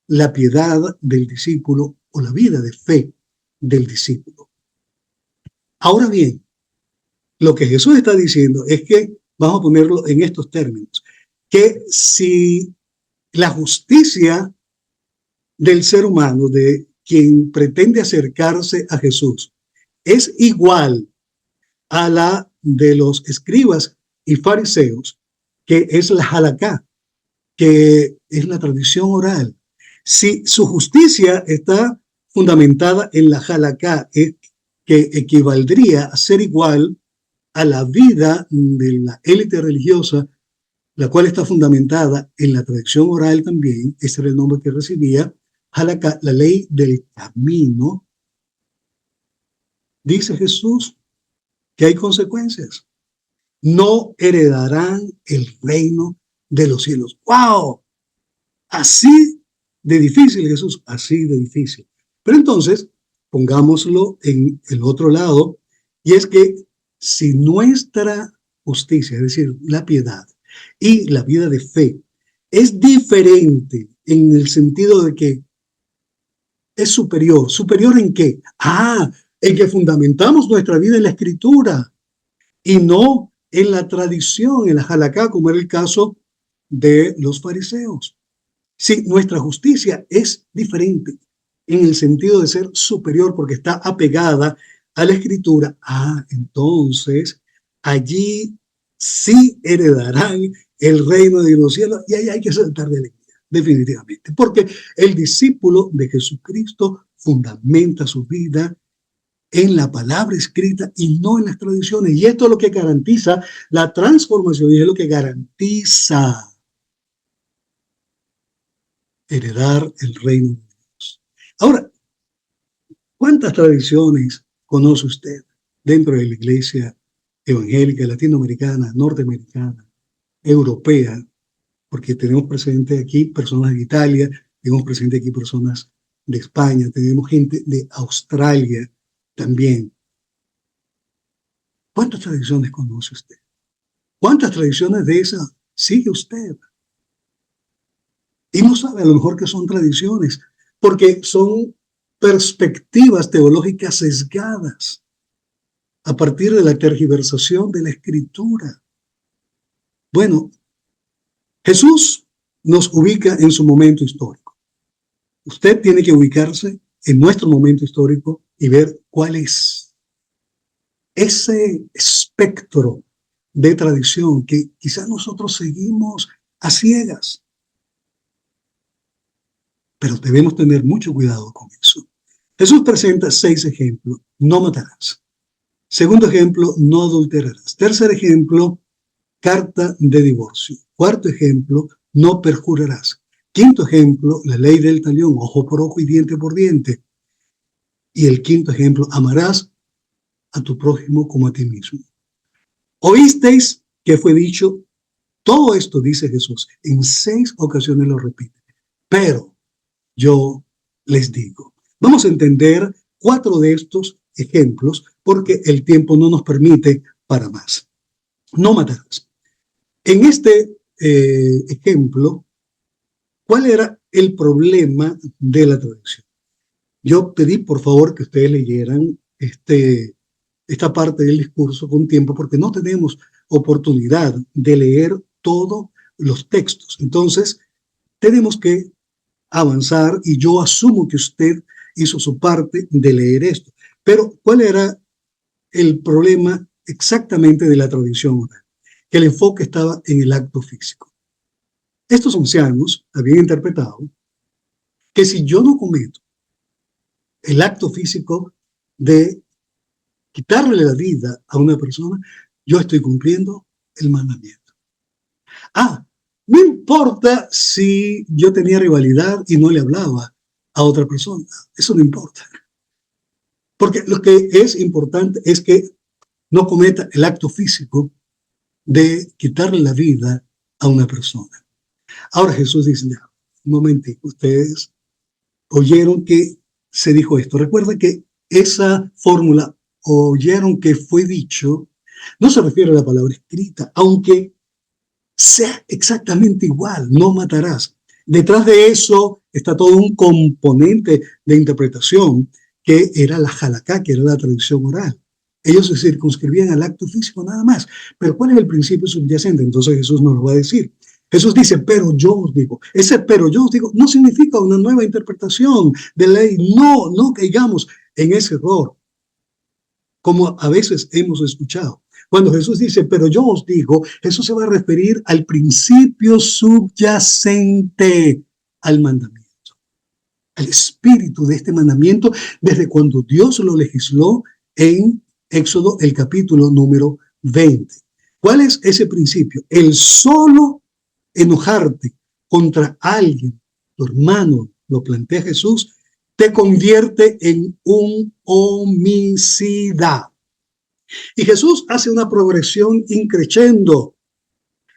la piedad del discípulo o la vida de fe del discípulo. Ahora bien, lo que Jesús está diciendo es que, vamos a ponerlo en estos términos, que si la justicia del ser humano, de quien pretende acercarse a Jesús, es igual a la de los escribas y fariseos, que es la halaká, que es la tradición oral. Si su justicia está fundamentada en la halaká, que equivaldría a ser igual a la vida de la élite religiosa, la cual está fundamentada en la tradición oral también, ese era el nombre que recibía, halaká, la ley del camino, dice Jesús que hay consecuencias. No heredarán el reino de los cielos. ¡Wow! Así de difícil, Jesús, así de difícil. Pero entonces, pongámoslo en el otro lado, y es que si nuestra justicia, es decir, la piedad y la vida de fe, es diferente en el sentido de que es superior. ¿Superior en qué? En que fundamentamos nuestra vida en la Escritura y no en la tradición, en la halaká, como era el caso de los fariseos. Sí, nuestra justicia es diferente en el sentido de ser superior porque está apegada a la Escritura. Entonces allí sí heredarán el reino de los cielos, y ahí hay que saltar de alegría, definitivamente, porque el discípulo de Jesucristo fundamenta su vida en la palabra escrita y no en las tradiciones. Y esto es lo que garantiza la transformación y es lo que garantiza heredar el reino de Dios. Ahora, ¿cuántas tradiciones conoce usted dentro de la iglesia evangélica, latinoamericana, norteamericana, europea? Porque tenemos presente aquí personas de Italia, tenemos presente aquí personas de España, tenemos gente de Australia también. ¿Cuántas tradiciones conoce usted? ¿Cuántas tradiciones de esas sigue usted? Y no sabe a lo mejor que son tradiciones, porque son perspectivas teológicas sesgadas. a partir de la tergiversación de la Escritura. Bueno, Jesús nos ubica en su momento histórico. Usted tiene que ubicarse en nuestro momento histórico y ver cuál es ese espectro de tradición que quizás nosotros seguimos a ciegas, pero debemos tener mucho cuidado con eso. Jesús presenta 6 ejemplos. No matarás. Segundo ejemplo, no adulterarás. Tercer ejemplo, carta de divorcio. Cuarto ejemplo, no perjurarás. Quinto ejemplo, la ley del talión, ojo por ojo y diente por diente. Y el quinto ejemplo, amarás a tu prójimo como a ti mismo. ¿Oísteis que fue dicho? Todo esto dice Jesús. En 6 ocasiones lo repite. Pero yo les digo. Vamos a entender 4 de estos ejemplos porque el tiempo no nos permite para más. No matarás. En este ejemplo, ¿cuál era el problema de la tradición? Yo pedí, por favor, que ustedes leyeran esta parte del discurso con tiempo porque no tenemos oportunidad de leer todos los textos. Entonces, tenemos que avanzar y yo asumo que usted hizo su parte de leer esto. Pero, ¿cuál era el problema exactamente de la tradición oral? Que el enfoque estaba en el acto físico. Estos ancianos habían interpretado que si yo no cometo el acto físico de quitarle la vida a una persona, yo estoy cumpliendo el mandamiento. No importa si yo tenía rivalidad y no le hablaba a otra persona, eso no importa. Porque lo que es importante es que no cometa el acto físico de quitarle la vida a una persona. Ahora Jesús dice, ya, un momentito, ustedes oyeron que se dijo esto. Recuerda que esa fórmula, oyeron que fue dicho, no se refiere a la palabra escrita, aunque sea exactamente igual, no matarás. Detrás de eso está todo un componente de interpretación que era la halakha, que era la tradición oral. Ellos se circunscribían al acto físico nada más. Pero ¿cuál es el principio subyacente? Entonces Jesús nos lo va a decir. Jesús dice, pero yo os digo. Ese pero yo os digo no significa una nueva interpretación de la ley. No caigamos en ese error, como a veces hemos escuchado. Cuando Jesús dice, pero yo os digo, Jesús se va a referir al principio subyacente al mandamiento, al espíritu de este mandamiento, desde cuando Dios lo legisló en Éxodo, el capítulo número 20. ¿Cuál es ese principio? El solo enojarte contra alguien, tu hermano, lo plantea Jesús, te convierte en un homicida. Y Jesús hace una progresión increciendo.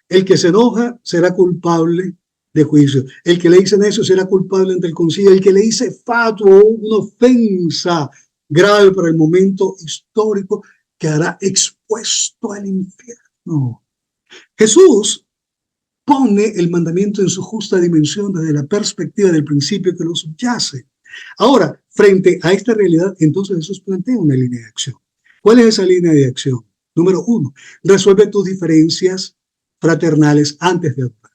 El que se enoja será culpable de juicio. El que le dice necio será culpable ante el concilio. El que le dice fatuo, una ofensa grave para el momento histórico, quedará expuesto al infierno. Jesús pone el mandamiento en su justa dimensión desde la perspectiva del principio que lo subyace. Ahora, frente a esta realidad, entonces Jesús plantea una línea de acción. ¿Cuál es esa línea de acción? Número 1, resuelve tus diferencias fraternales antes de adorar.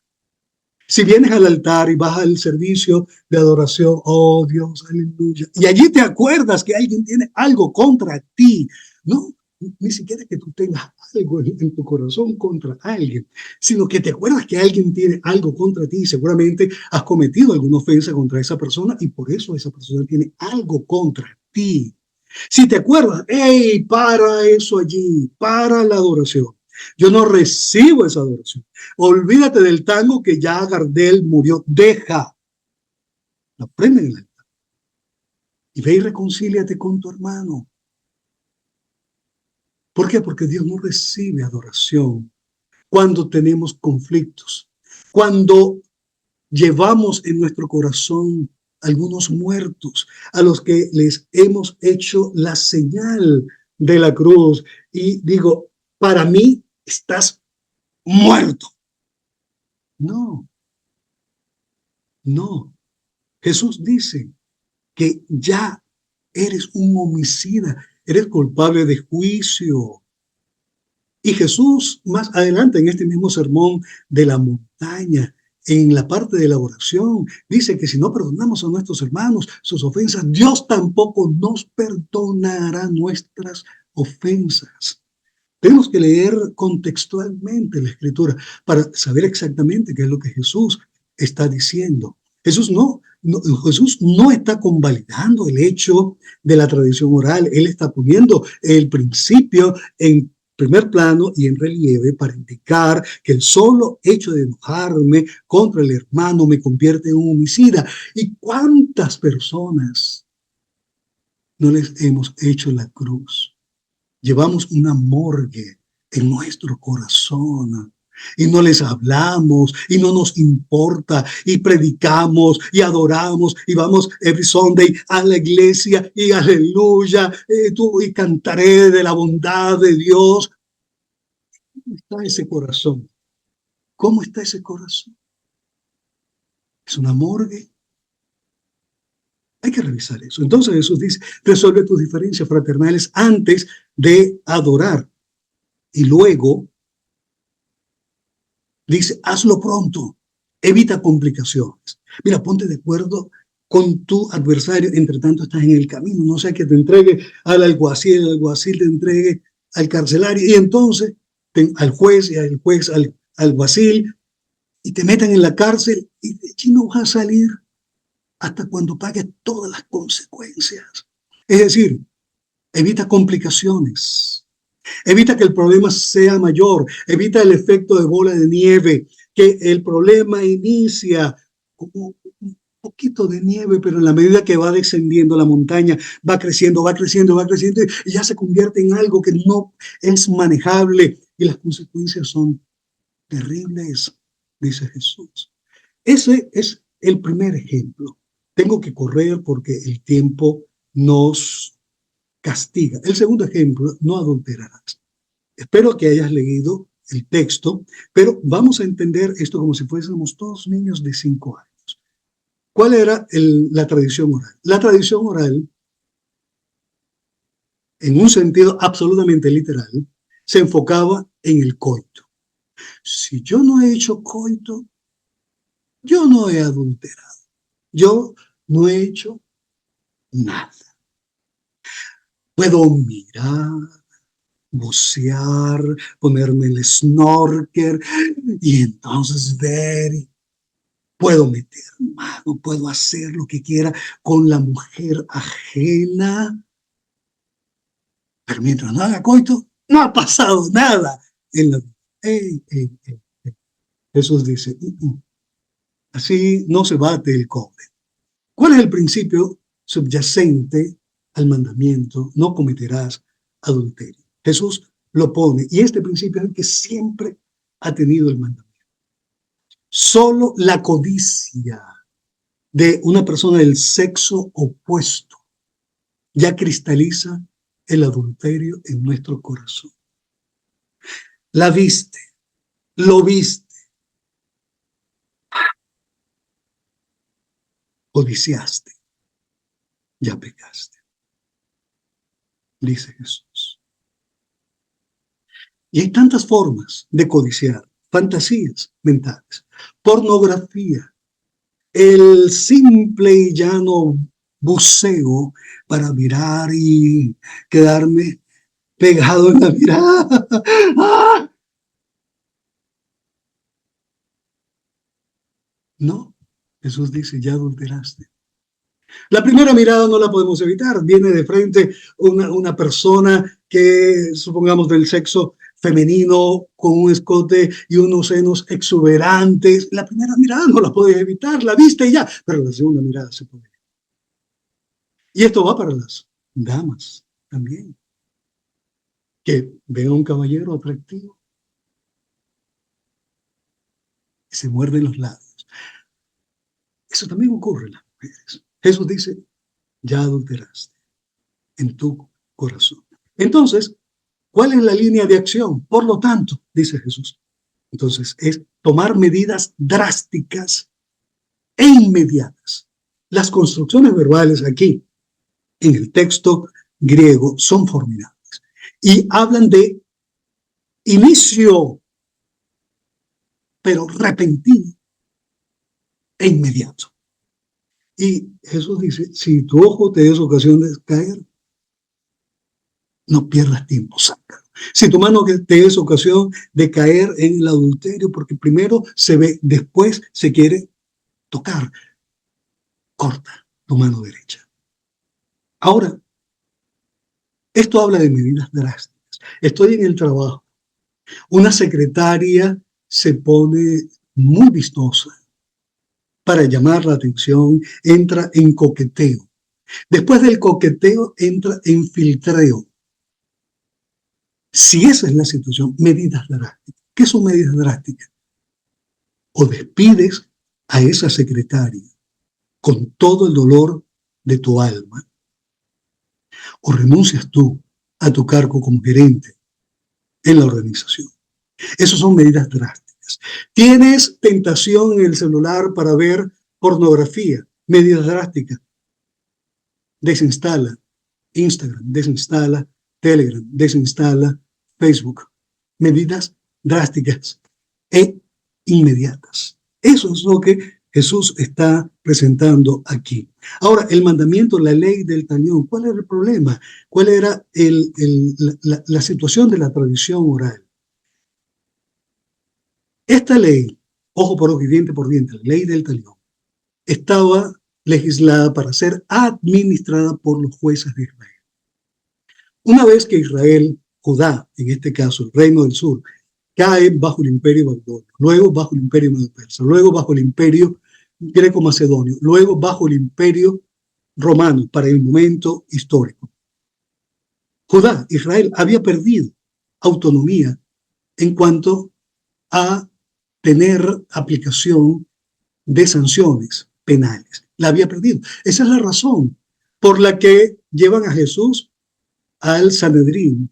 Si vienes al altar y vas al servicio de adoración, oh Dios, aleluya, y allí te acuerdas que alguien tiene algo contra ti, no, ni siquiera que tú tengas algo en tu corazón contra alguien, sino que te acuerdas que alguien tiene algo contra ti y seguramente has cometido alguna ofensa contra esa persona y por eso esa persona tiene algo contra ti. Si te acuerdas, hey, para eso allí, para la adoración. Yo no recibo esa adoración. Olvídate del tango que ya Gardel murió. Deja. Lo prende en el altar. Y ve y reconcíliate con tu hermano. ¿Por qué? Porque Dios no recibe adoración cuando tenemos conflictos. Cuando llevamos en nuestro corazón algunos muertos a los que les hemos hecho la señal de la cruz. Y digo, para mí estás muerto. No. Jesús dice que ya eres un homicida. eres culpable de juicio. Y Jesús, más adelante en este mismo sermón de la montaña, en la parte de la oración, dice que si no perdonamos a nuestros hermanos sus ofensas, Dios tampoco nos perdonará nuestras ofensas. Tenemos que leer contextualmente la Escritura para saber exactamente qué es lo que Jesús está diciendo. Jesús no está convalidando el hecho de la tradición oral. Él está poniendo el principio en primer plano y en relieve para indicar que el solo hecho de enojarme contra el hermano me convierte en un homicida. ¿Y cuántas personas no les hemos hecho la cruz? Llevamos una morgue en nuestro corazón y no les hablamos y no nos importa y predicamos y adoramos y vamos every Sunday a la iglesia y aleluya y cantaré de la bondad de Dios. ¿Cómo está ese corazón? ¿Cómo está ese corazón? ¿Es una morgue? Hay que revisar eso. Entonces Jesús dice, resuelve tus diferencias fraternales antes de adorar. Y luego dice, hazlo pronto, evita complicaciones. Mira, ponte de acuerdo con tu adversario, entre tanto estás en el camino, no sea que te entregue al alguacil, el alguacil te entregue al carcelario, y entonces al juez y al juez al alguacil, y te metan en la cárcel, y de allí no vas a salir hasta cuando pagues todas las consecuencias. Es decir, evita complicaciones. Evita que el problema sea mayor, evita el efecto de bola de nieve, que el problema inicia como un poquito de nieve, pero en la medida que va descendiendo la montaña, va creciendo, va creciendo, va creciendo, y ya se convierte en algo que no es manejable, y las consecuencias son terribles, dice Jesús. Ese es el primer ejemplo. Tengo que correr porque el tiempo nos castiga. El segundo ejemplo, no adulterarás. Espero que hayas leído el texto, pero vamos a entender esto como si fuésemos todos niños de 5 años. ¿Cuál era la tradición oral? La tradición oral, en un sentido absolutamente literal, se enfocaba en el coito. Si yo no he hecho coito, yo no he adulterado. Yo no he hecho nada. Puedo mirar, bucear, ponerme el snorkel y entonces ver. Puedo meter mano, puedo hacer lo que quiera con la mujer ajena. Pero mientras no haga coito, no ha pasado nada en la vida. Jesús dice, así no se bate el cobre. ¿Cuál es el principio subyacente al mandamiento? No cometerás adulterio. Jesús lo pone, y este principio es el que siempre ha tenido el mandamiento. Solo la codicia de una persona del sexo opuesto ya cristaliza el adulterio en nuestro corazón. La viste, lo viste, codiciaste, ya pecaste, dice Jesús. Y hay tantas formas de codiciar, fantasías mentales, pornografía, el simple y llano buceo para mirar y quedarme pegado en la mirada. ¡Ah! No, Jesús dice, ya adulteraste. La primera mirada no la podemos evitar. Viene de frente una persona que, supongamos, del sexo femenino, con un escote y unos senos exuberantes. La primera mirada no la puedes evitar, la viste y ya, pero la segunda mirada se puede. Y esto va para las damas también, que ven a un caballero atractivo y se muerden los labios. Eso también ocurre en las mujeres. Jesús dice, ya adulteraste en tu corazón. Entonces, ¿cuál es la línea de acción? Por lo tanto, dice Jesús, entonces es tomar medidas drásticas e inmediatas. Las construcciones verbales aquí, en el texto griego son formidables. Y hablan de inicio, pero repentino e inmediato. Y Jesús dice, si tu ojo te es ocasión de caer, no pierdas tiempo, sácalo. Si tu mano te es ocasión de caer en el adulterio, porque primero se ve, después se quiere tocar, corta tu mano derecha. Ahora, esto habla de medidas drásticas. Estoy en el trabajo. Una secretaria se pone muy vistosa para llamar la atención, entra en coqueteo. Después del coqueteo entra en filtreo. Si esa es la situación, medidas drásticas. ¿Qué son medidas drásticas? O despides a esa secretaria con todo el dolor de tu alma, o renuncias tú a tu cargo como gerente en la organización. Esas son medidas drásticas. Tienes tentación en el celular para ver pornografía, medidas drásticas. Desinstala Instagram, desinstala Telegram, desinstala Facebook. Medidas drásticas e inmediatas. Eso es lo que Jesús está presentando aquí. Ahora, el mandamiento, la ley del talión, ¿cuál era el problema? ¿Cuál era la situación de la tradición oral? Esta ley, ojo por ojo y diente por diente, la ley del talión, estaba legislada para ser administrada por los jueces de Israel. Una vez que Israel, Judá, en este caso el reino del sur, cae bajo el imperio babilonio, luego bajo el imperio medo-persa, luego bajo el imperio greco-macedonio, luego bajo el imperio romano para el momento histórico. Judá, Israel, había perdido autonomía en cuanto a tener aplicación de sanciones penales. La había perdido. Esa es la razón por la que llevan a Jesús al Sanedrín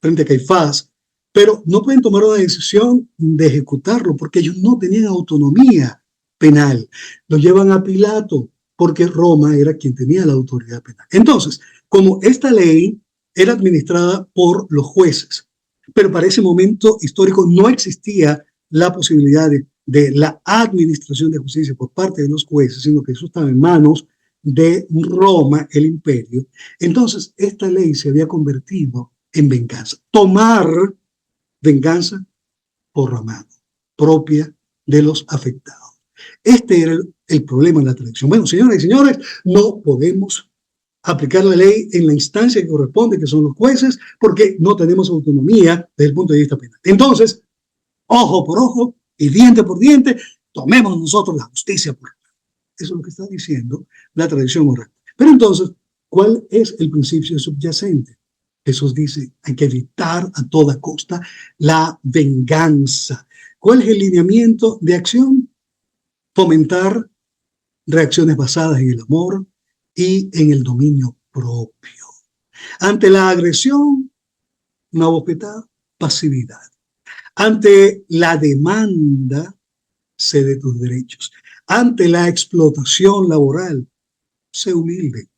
frente a Caifás, pero no pueden tomar una decisión de ejecutarlo porque ellos no tenían autonomía penal. Lo llevan a Pilato porque Roma era quien tenía la autoridad penal. Entonces, como esta ley era administrada por los jueces, pero para ese momento histórico no existía la posibilidad de la administración de justicia por parte de los jueces, sino que eso estaba en manos de Roma, el imperio. Entonces, esta ley se había convertido en venganza. Tomar venganza por Ramán, propia de los afectados. Este era el problema en la tradición. Bueno, señoras y señores, no podemos aplicar la ley en la instancia que corresponde, que son los jueces, porque no tenemos autonomía desde el punto de vista penal. Entonces, ojo por ojo y diente por diente, tomemos nosotros la justicia por ella. Eso es lo que está diciendo la tradición oral. Pero entonces, ¿cuál es el principio subyacente? Jesús dice, hay que evitar a toda costa la venganza. ¿Cuál es el lineamiento de acción? Fomentar reacciones basadas en el amor y en el dominio propio. Ante la agresión, una bofetada, pasividad. Ante la demanda, cede tus derechos. Ante la explotación laboral, sé humilde.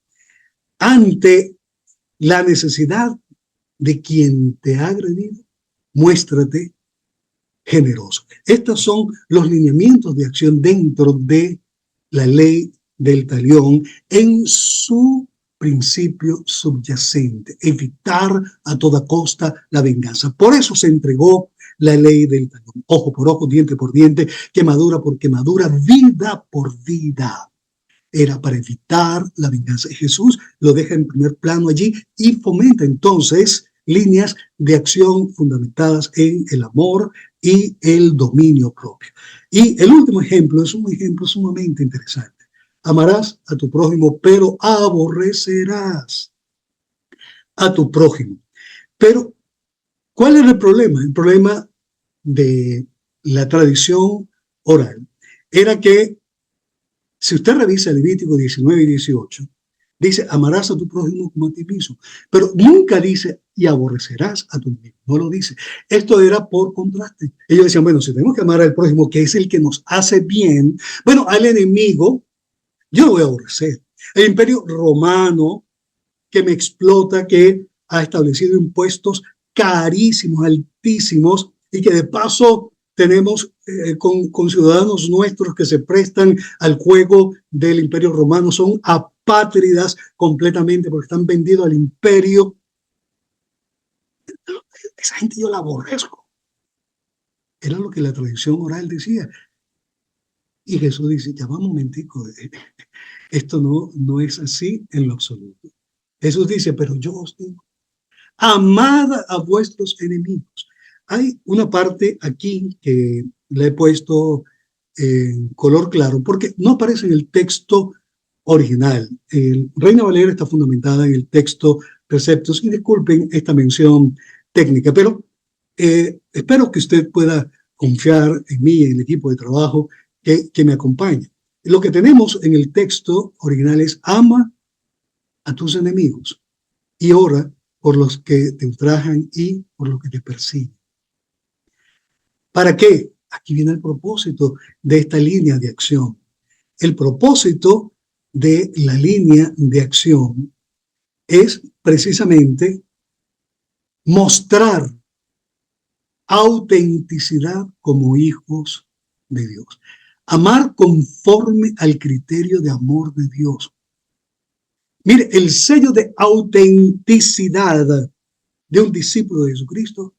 Ante la necesidad de quien te ha agredido, muéstrate generoso. Estos son los lineamientos de acción dentro de la ley del talión en su principio subyacente, evitar a toda costa la venganza. Por eso se entregó la ley del talión, ojo por ojo, diente por diente, quemadura por quemadura, vida por vida. Era para evitar la venganza. Jesús lo deja en primer plano allí y fomenta entonces líneas de acción fundamentadas en el amor y el dominio propio. Y el último ejemplo es un ejemplo sumamente interesante. Amarás a tu prójimo, pero aborrecerás a tu prójimo. Pero, ¿cuál es el problema? El problema de la tradición oral era que, si usted revisa Levítico 19 y 18, dice, amarás a tu prójimo como a ti mismo. Pero nunca dice, y aborrecerás a tu enemigo. No lo dice. Esto era por contraste. Ellos decían, bueno, si tenemos que amar al prójimo, que es el que nos hace bien, bueno, al enemigo, yo lo voy a aborrecer. El imperio romano, que me explota, que ha establecido impuestos carísimos, altísimos, y que de paso tenemos con ciudadanos nuestros que se prestan al juego del Imperio Romano, son apátridas completamente porque están vendidos al imperio. Esa gente yo la aborrezco. Era lo que la tradición oral decía. Y Jesús dice, ya va un momentico, esto no es así en lo absoluto. Jesús dice, pero yo os digo, amad a vuestros enemigos. Hay una parte aquí que le he puesto en color claro, porque no aparece en el texto original. El Reina Valera está fundamentada en el texto Preceptos, y disculpen esta mención técnica, pero espero que usted pueda confiar en mí, en el equipo de trabajo que me acompaña. Lo que tenemos en el texto original es ama a tus enemigos y ora por los que te ultrajan y por los que te persiguen. ¿Para qué? Aquí viene el propósito de esta línea de acción. El propósito de la línea de acción es precisamente mostrar autenticidad como hijos de Dios. Amar conforme al criterio de amor de Dios. Mire, el sello de autenticidad de un discípulo de Jesucristo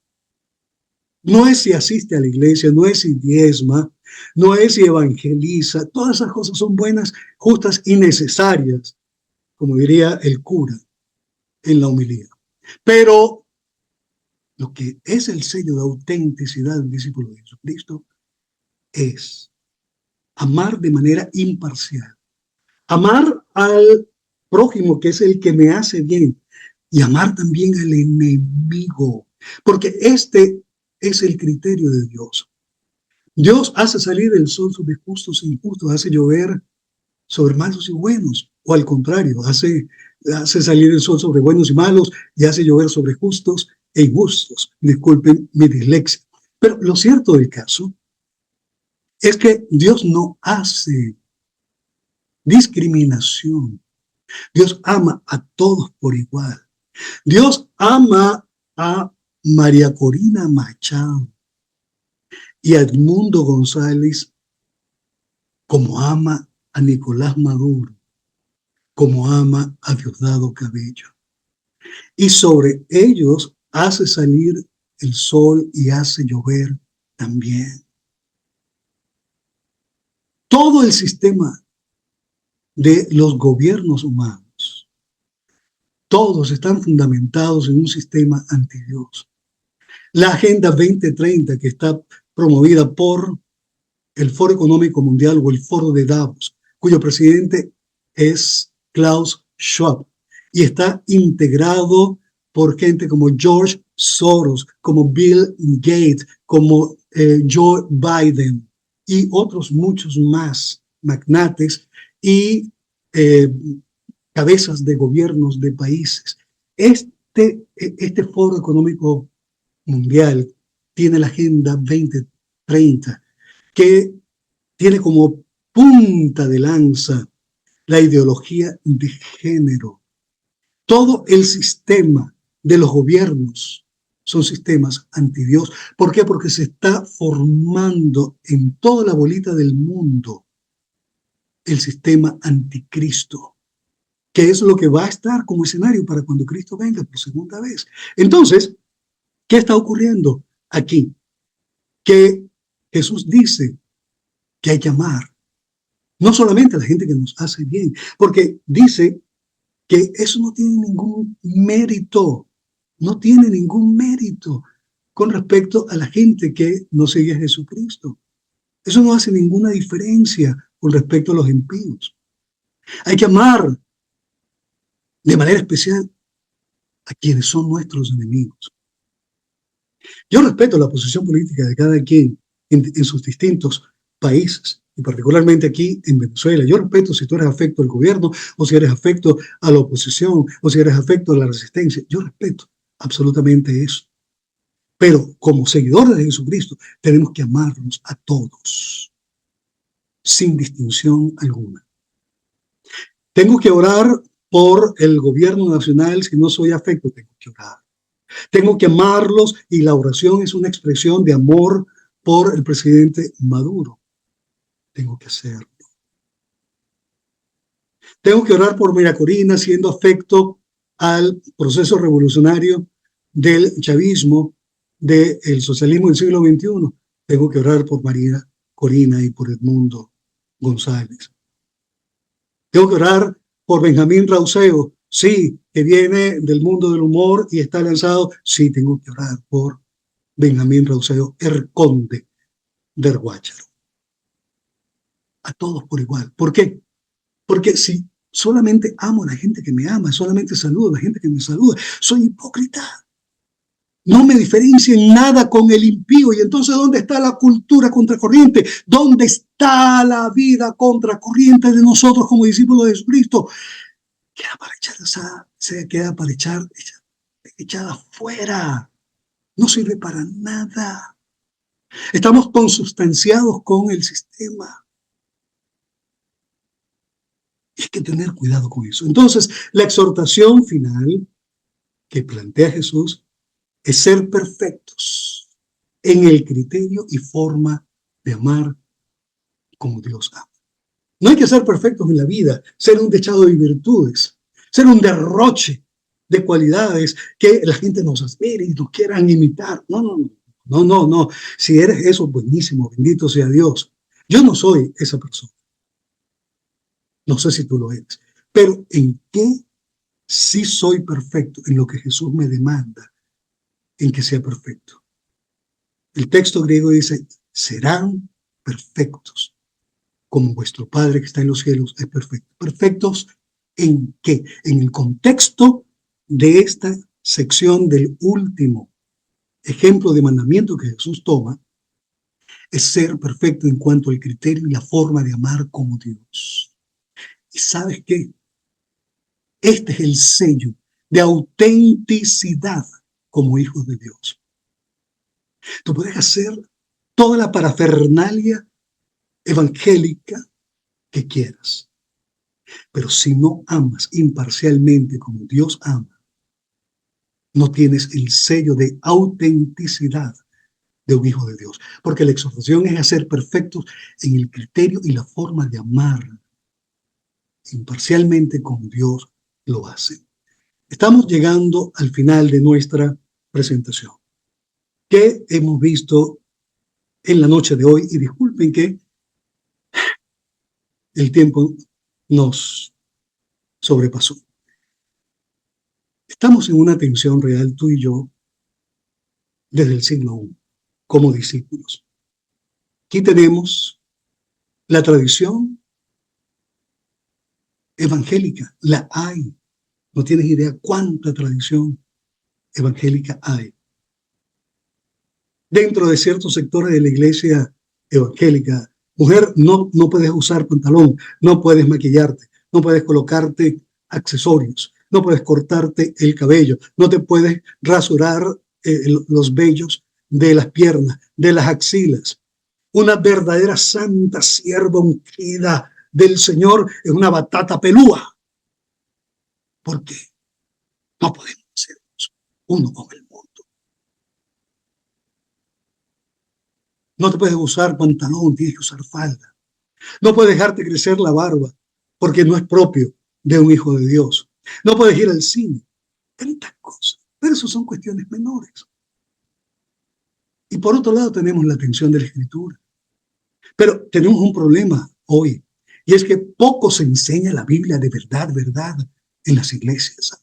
no es si asiste a la iglesia, no es si diezma, no es si evangeliza. Todas esas cosas son buenas, justas y necesarias, como diría el cura en la homilía. Pero lo que es el sello de autenticidad de un discípulo de Jesucristo es amar de manera imparcial. Amar al prójimo, que es el que me hace bien, y amar también al enemigo, porque este es el criterio de Dios. Dios hace salir el sol sobre justos e injustos, hace llover sobre malos y buenos, o al contrario, hace salir el sol sobre buenos y malos y hace llover sobre justos e injustos. Disculpen mi dislexia. Pero lo cierto del caso es que Dios no hace discriminación. Dios ama a todos por igual. Dios ama a María Corina Machado y a Edmundo González como ama a Nicolás Maduro, como ama a Diosdado Cabello. Y sobre ellos hace salir el sol y hace llover también. Todo el sistema de los gobiernos humanos, todos están fundamentados en un sistema antidios. La Agenda 2030, que está promovida por el Foro Económico Mundial o el Foro de Davos, cuyo presidente es Klaus Schwab, y está integrado por gente como George Soros, como Bill Gates, como Joe Biden y otros muchos más magnates y cabezas de gobiernos de países. Este Foro Económico Mundial tiene la Agenda 2030, que tiene como punta de lanza la ideología de género. Todo el sistema de los gobiernos son sistemas antidios. ¿Por qué? Porque se está formando en toda la bolita del mundo el sistema anticristo, que es lo que va a estar como escenario para cuando Cristo venga por segunda vez. Entonces, ¿qué está ocurriendo aquí? Que Jesús dice que hay que amar, no solamente a la gente que nos hace bien, porque dice que eso no tiene ningún mérito, no tiene ningún mérito con respecto a la gente que no sigue a Jesucristo. Eso no hace ninguna diferencia con respecto a los impíos. Hay que amar de manera especial a quienes son nuestros enemigos. Yo respeto la posición política de cada quien en sus distintos países, y particularmente aquí en Venezuela. Yo respeto si tú eres afecto al gobierno, o si eres afecto a la oposición, o si eres afecto a la resistencia. Yo respeto absolutamente eso. Pero como seguidores de Jesucristo, tenemos que amarlos a todos, sin distinción alguna. Tengo que orar por el gobierno nacional si no soy afecto? Tengo que orar. Tengo que amarlos y la oración es una expresión de amor por el presidente Maduro. Tengo que hacerlo. Tengo que orar por María Corina siendo afecto al proceso revolucionario del chavismo, del socialismo del siglo XXI. Tengo que orar por María Corina y por Edmundo González. Tengo que orar por Benjamín Rauseo, sí, que viene del mundo del humor y está lanzado. Sí, tengo que orar por Benjamín Rauseo, el conde del Guácharo. A todos por igual. ¿Por qué? Porque si solamente amo a la gente que me ama, solamente saludo a la gente que me saluda, soy hipócrita. No me diferencio en nada con el impío. Y entonces, ¿dónde está la cultura contracorriente? ¿Dónde está la vida contracorriente de nosotros como discípulos de Jesucristo? Queda para echar echada afuera. No sirve para nada. Estamos consustanciados con el sistema. Hay que tener cuidado con eso. Entonces, la exhortación final que plantea Jesús es ser perfectos en el criterio y forma de amar como Dios ama. No hay que ser perfectos en la vida, ser un dechado de virtudes, ser un derroche de cualidades que la gente nos admire y nos quieran imitar. No. Si eres eso, buenísimo, bendito sea Dios. Yo no soy esa persona. No sé si tú lo eres. Pero ¿en qué sí soy perfecto? En lo que Jesús me demanda en que sea perfecto. El texto griego dice, serán perfectos, como vuestro Padre que está en los cielos es perfecto. ¿Perfectos en qué? En el contexto de esta sección del último ejemplo de mandamiento que Jesús toma, es ser perfecto en cuanto al criterio y la forma de amar como Dios. ¿Y sabes qué? Este es el sello de autenticidad como hijos de Dios. Tú puedes hacer toda la parafernalia evangélica que quieras, pero si no amas imparcialmente como Dios ama, no tienes el sello de autenticidad de un hijo de Dios, porque la exhortación es hacer perfectos en el criterio y la forma de amar imparcialmente como Dios lo hace. Estamos llegando al final de nuestra presentación. ¿Qué hemos visto en la noche de hoy? Y disculpen que el tiempo nos sobrepasó. Estamos en una tensión real, tú y yo, desde el siglo I, como discípulos. Aquí tenemos la tradición evangélica, la hay. No tienes idea cuánta tradición evangélica hay. Dentro de ciertos sectores de la iglesia evangélica, mujer, no puedes usar pantalón, no puedes maquillarte, no puedes colocarte accesorios, no puedes cortarte el cabello, no te puedes rasurar los vellos de las piernas, de las axilas. Una verdadera santa sierva ungida del Señor es una batata pelúa. ¿Por qué? No podemos ser uno con el mundo. No te puedes usar pantalón, tienes que usar falda. No puedes dejarte crecer la barba porque no es propio de un hijo de Dios. No puedes ir al cine. Tantas cosas. Pero eso son cuestiones menores. Y por otro lado tenemos la atención de la Escritura. Pero tenemos un problema hoy. Y es que poco se enseña la Biblia de verdad, en las iglesias.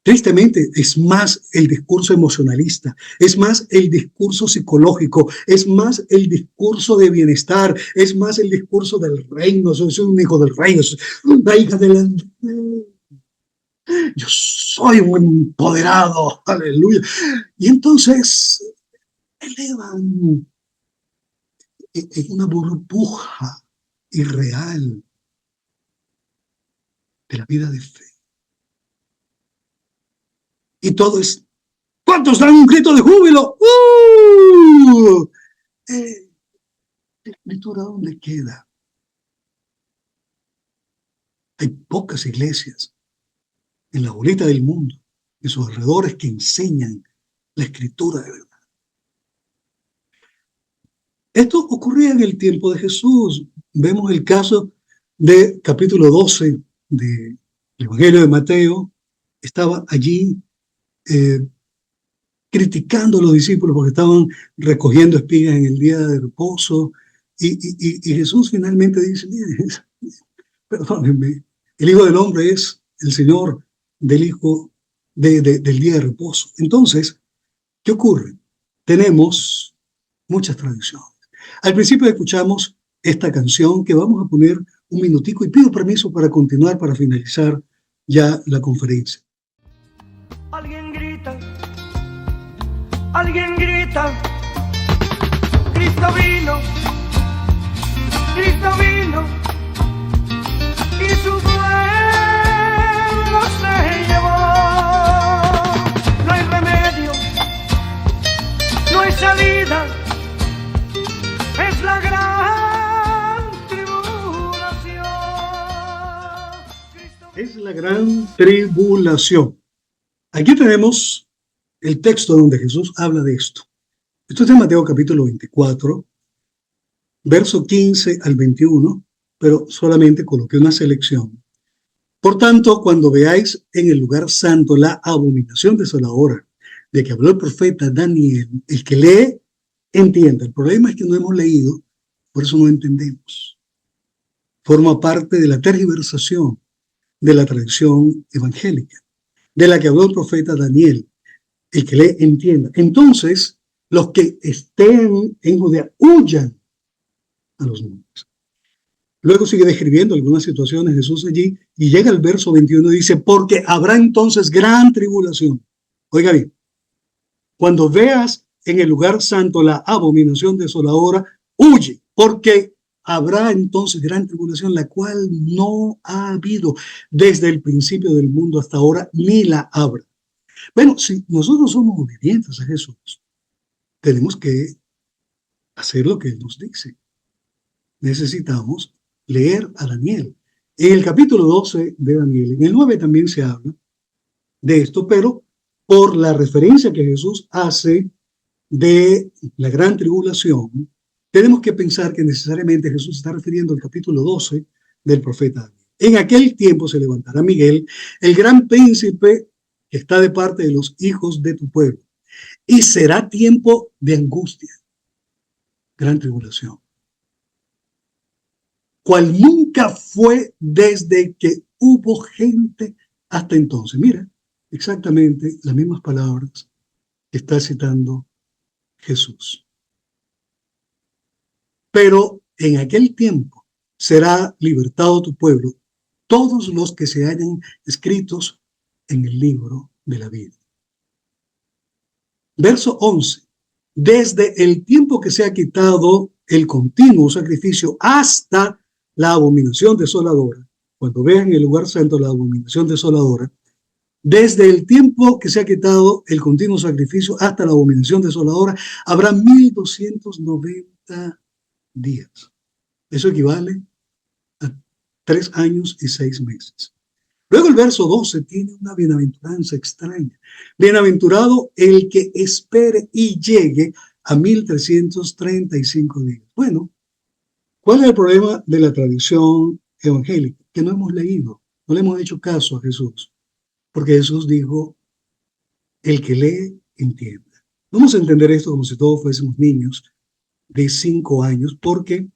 Tristemente, es más el discurso emocionalista, es más el discurso psicológico, es más el discurso de bienestar, es más el discurso del reino. Soy un hijo del reino, soy una hija del... Yo soy un empoderado, aleluya. Y entonces elevan en una burbuja irreal de la vida de fe. Y todo es, ¿cuántos dan un grito de júbilo? ¿La escritura dónde queda? Hay pocas iglesias en la bolita del mundo, en sus alrededores, que enseñan la escritura de verdad. Esto ocurría en el tiempo de Jesús. Vemos el caso de capítulo 12 del Evangelio de Mateo. Estaba allí criticando a los discípulos porque estaban recogiendo espigas en el día de reposo. Y Jesús finalmente dice, mire, perdónenme, el Hijo del Hombre es el Señor del del día de reposo. Entonces, ¿qué ocurre? Tenemos muchas tradiciones. Al principio escuchamos esta canción que vamos a poner un minutico y pido permiso para continuar, para finalizar ya la conferencia. Alguien grita, alguien grita, Cristo vino, Cristo vino, y su pueblo se llevó. No hay remedio, no hay salida, es la gran tribulación. Es la gran tribulación. Aquí tenemos el texto donde Jesús habla de esto. Esto es de Mateo capítulo 24, verso 15 al 21, pero solamente coloqué una selección. Por tanto, cuando veáis en el lugar santo la abominación desoladora de que habló el profeta Daniel, el que lee, entienda. El problema es que no hemos leído, por eso no entendemos. Forma parte de la tergiversación de la tradición evangélica, de la que habló el profeta Daniel. El que lee, entienda. Entonces, los que estén en Judea, huyan a los montes. Luego sigue describiendo algunas situaciones Jesús allí y llega al verso 21 y dice, porque habrá entonces gran tribulación. Oiga bien, cuando veas en el lugar santo la abominación desoladora, huye, porque habrá entonces gran tribulación, la cual no ha habido desde el principio del mundo hasta ahora, ni la habrá. Bueno, si nosotros somos obedientes a Jesús, tenemos que hacer lo que Él nos dice. Necesitamos leer a Daniel. En el capítulo 12 de Daniel, en el 9 también se habla de esto, pero por la referencia que Jesús hace de la gran tribulación, tenemos que pensar que necesariamente Jesús está refiriendo al capítulo 12 del profeta Daniel. En aquel tiempo se levantará Miguel, el gran príncipe que está de parte de los hijos de tu pueblo, y será tiempo de angustia, gran tribulación, cual nunca fue desde que hubo gente hasta entonces. Mira, exactamente las mismas palabras que está citando Jesús. Pero en aquel tiempo será libertado tu pueblo, todos los que se hayan escritos en el libro de la vida. Verso 11. Desde el tiempo que se ha quitado el continuo sacrificio hasta la abominación desoladora, cuando vean en el lugar santo la abominación desoladora, desde el tiempo que se ha quitado el continuo sacrificio hasta la abominación desoladora, habrá 1290 días. Eso equivale a 3 años y 6 meses. Luego el verso 12 tiene una bienaventuranza extraña. Bienaventurado el que espere y llegue a 1335 días. Bueno, ¿cuál es el problema de la tradición evangélica? Que no hemos leído, no le hemos hecho caso a Jesús. Porque Jesús dijo, el que lee, entienda. Vamos a entender esto como si todos fuésemos niños de 5 años, porque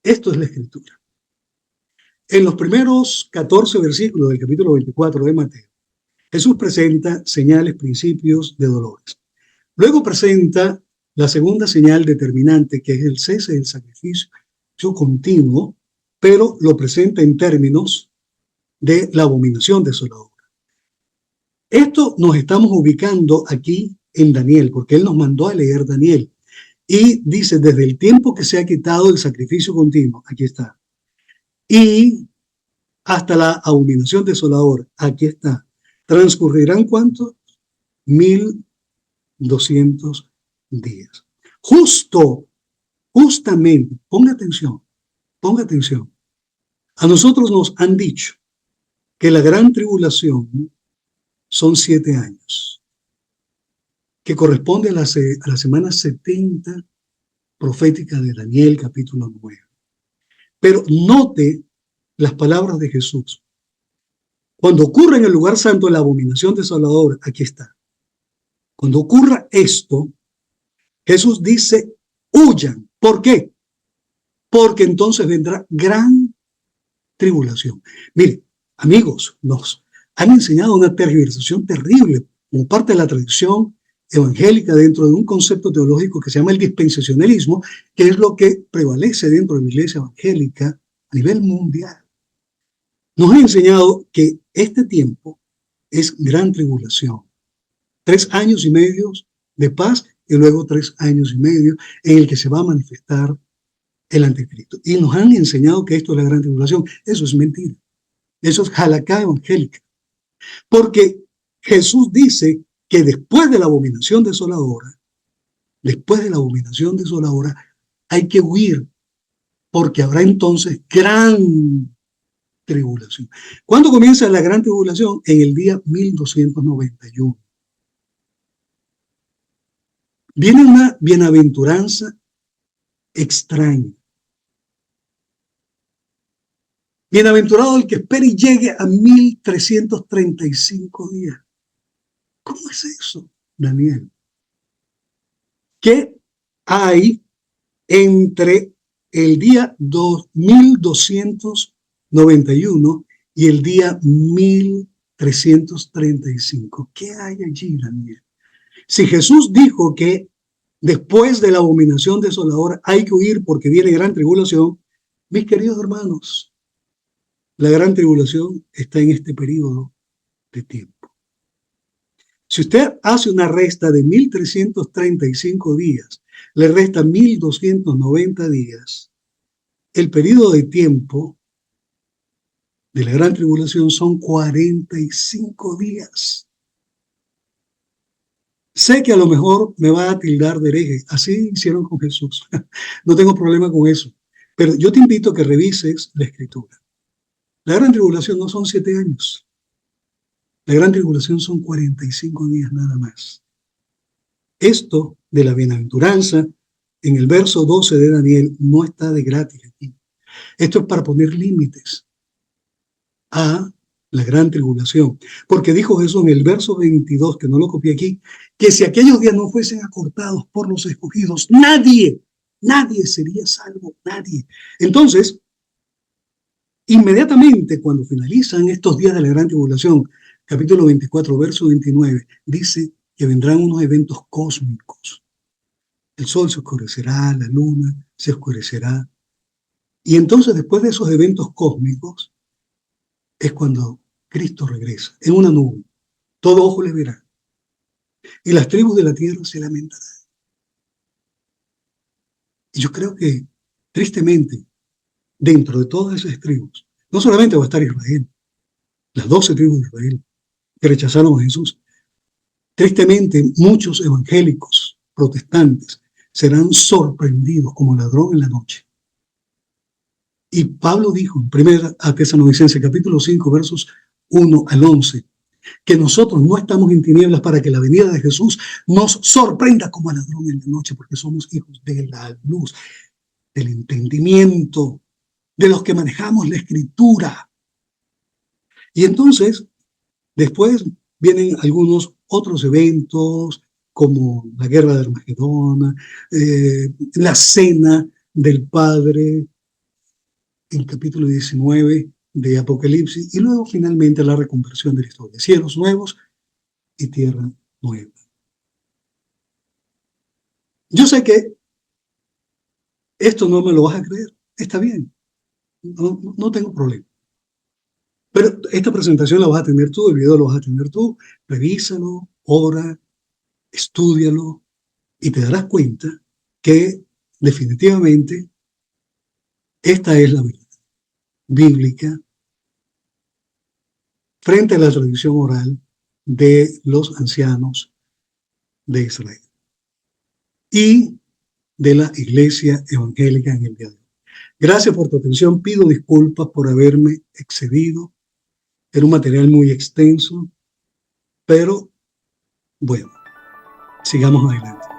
esto es la Escritura. En los primeros 14 versículos del capítulo 24 de Mateo, Jesús presenta señales, principios de dolores. Luego presenta la segunda señal determinante, que es el cese del sacrificio continuo, pero lo presenta en términos de la abominación desoladora. Esto nos estamos ubicando aquí en Daniel, porque él nos mandó a leer Daniel. Y dice, desde el tiempo que se ha quitado el sacrificio continuo, aquí está, y hasta la abominación desoladora, aquí está, transcurrirán ¿cuántos? 1200 días. Justamente, ponga atención, A nosotros nos han dicho que la gran tribulación son 7 años, que corresponde a la semana 70 profética de Daniel, capítulo 9. Pero note las palabras de Jesús. Cuando ocurra en el lugar santo la abominación desoladora, aquí está. Cuando ocurra esto, Jesús dice, huyan. ¿Por qué? Porque entonces vendrá gran tribulación. Mire, amigos, nos han enseñado una tergiversación terrible como parte de la tradición evangélica dentro de un concepto teológico que se llama el dispensacionalismo, que es lo que prevalece dentro de la iglesia evangélica a nivel mundial. Nos han enseñado que este tiempo es gran tribulación. 3 años y medio de paz y luego 3 años y medio en el que se va a manifestar el anticristo. Y nos han enseñado que esto es la gran tribulación. Eso es mentira. Eso es halakha evangélica. Porque Jesús dice que después de la abominación desoladora, hay que huir, porque habrá entonces gran tribulación. ¿Cuándo comienza la gran tribulación? En el día 1291. Viene una bienaventuranza extraña. Bienaventurado el que espere y llegue a 1335 días. ¿Cómo es eso, Daniel? ¿Qué hay entre el día 1291 y el día 1335? ¿Qué hay allí, Daniel? Si Jesús dijo que después de la abominación desoladora hay que huir porque viene gran tribulación, mis queridos hermanos, la gran tribulación está en este periodo de tiempo. Si usted hace una resta de 1335 días, le resta 1290 días, el periodo de tiempo de la gran tribulación son 45 días. Sé que a lo mejor me va a tildar de hereje, así hicieron con Jesús. No tengo problema con eso, pero yo te invito a que revises la Escritura. La gran tribulación no son 7 años. La gran tribulación son 45 días nada más. Esto de la bienaventuranza en el verso 12 de Daniel no está de gratis aquí. Esto es para poner límites a la gran tribulación. Porque dijo Jesús en el verso 22, que no lo copié aquí, que si aquellos días no fuesen acortados por los escogidos, nadie sería salvo, nadie. Entonces, inmediatamente cuando finalizan estos días de la gran tribulación, capítulo 24, verso 29, dice que vendrán unos eventos cósmicos. El sol se oscurecerá, la luna se oscurecerá. Y entonces, después de esos eventos cósmicos, es cuando Cristo regresa en una nube. Todo ojo le verá. Y las tribus de la tierra se lamentarán. Y yo creo que, tristemente, dentro de todas esas tribus, no solamente va a estar Israel, las 12 tribus de Israel, que rechazaron a Jesús. Tristemente, muchos evangélicos protestantes serán sorprendidos como ladrón en la noche. Y Pablo dijo en 1 Tesalonicenses capítulo 5 versos 1 al 11 que nosotros no estamos en tinieblas para que la venida de Jesús nos sorprenda como a ladrón en la noche, porque somos hijos de la luz, del entendimiento, de los que manejamos la Escritura. Y entonces, después vienen algunos otros eventos, como la guerra de Armagedón, la cena del Padre, en capítulo 19 de Apocalipsis, y luego finalmente la reconversión de la historia. Cielos nuevos y tierra nueva. Yo sé que esto no me lo vas a creer. Está bien. No tengo problema. Pero esta presentación la vas a tener tú, el video lo vas a tener tú. Revísalo, ora, estúdialo y te darás cuenta que definitivamente esta es la verdad bíblica frente a la tradición oral de los ancianos de Israel y de la iglesia evangélica en el día de hoy. Gracias por tu atención. Pido disculpas por haberme excedido. Era un material muy extenso, pero bueno, sigamos adelante.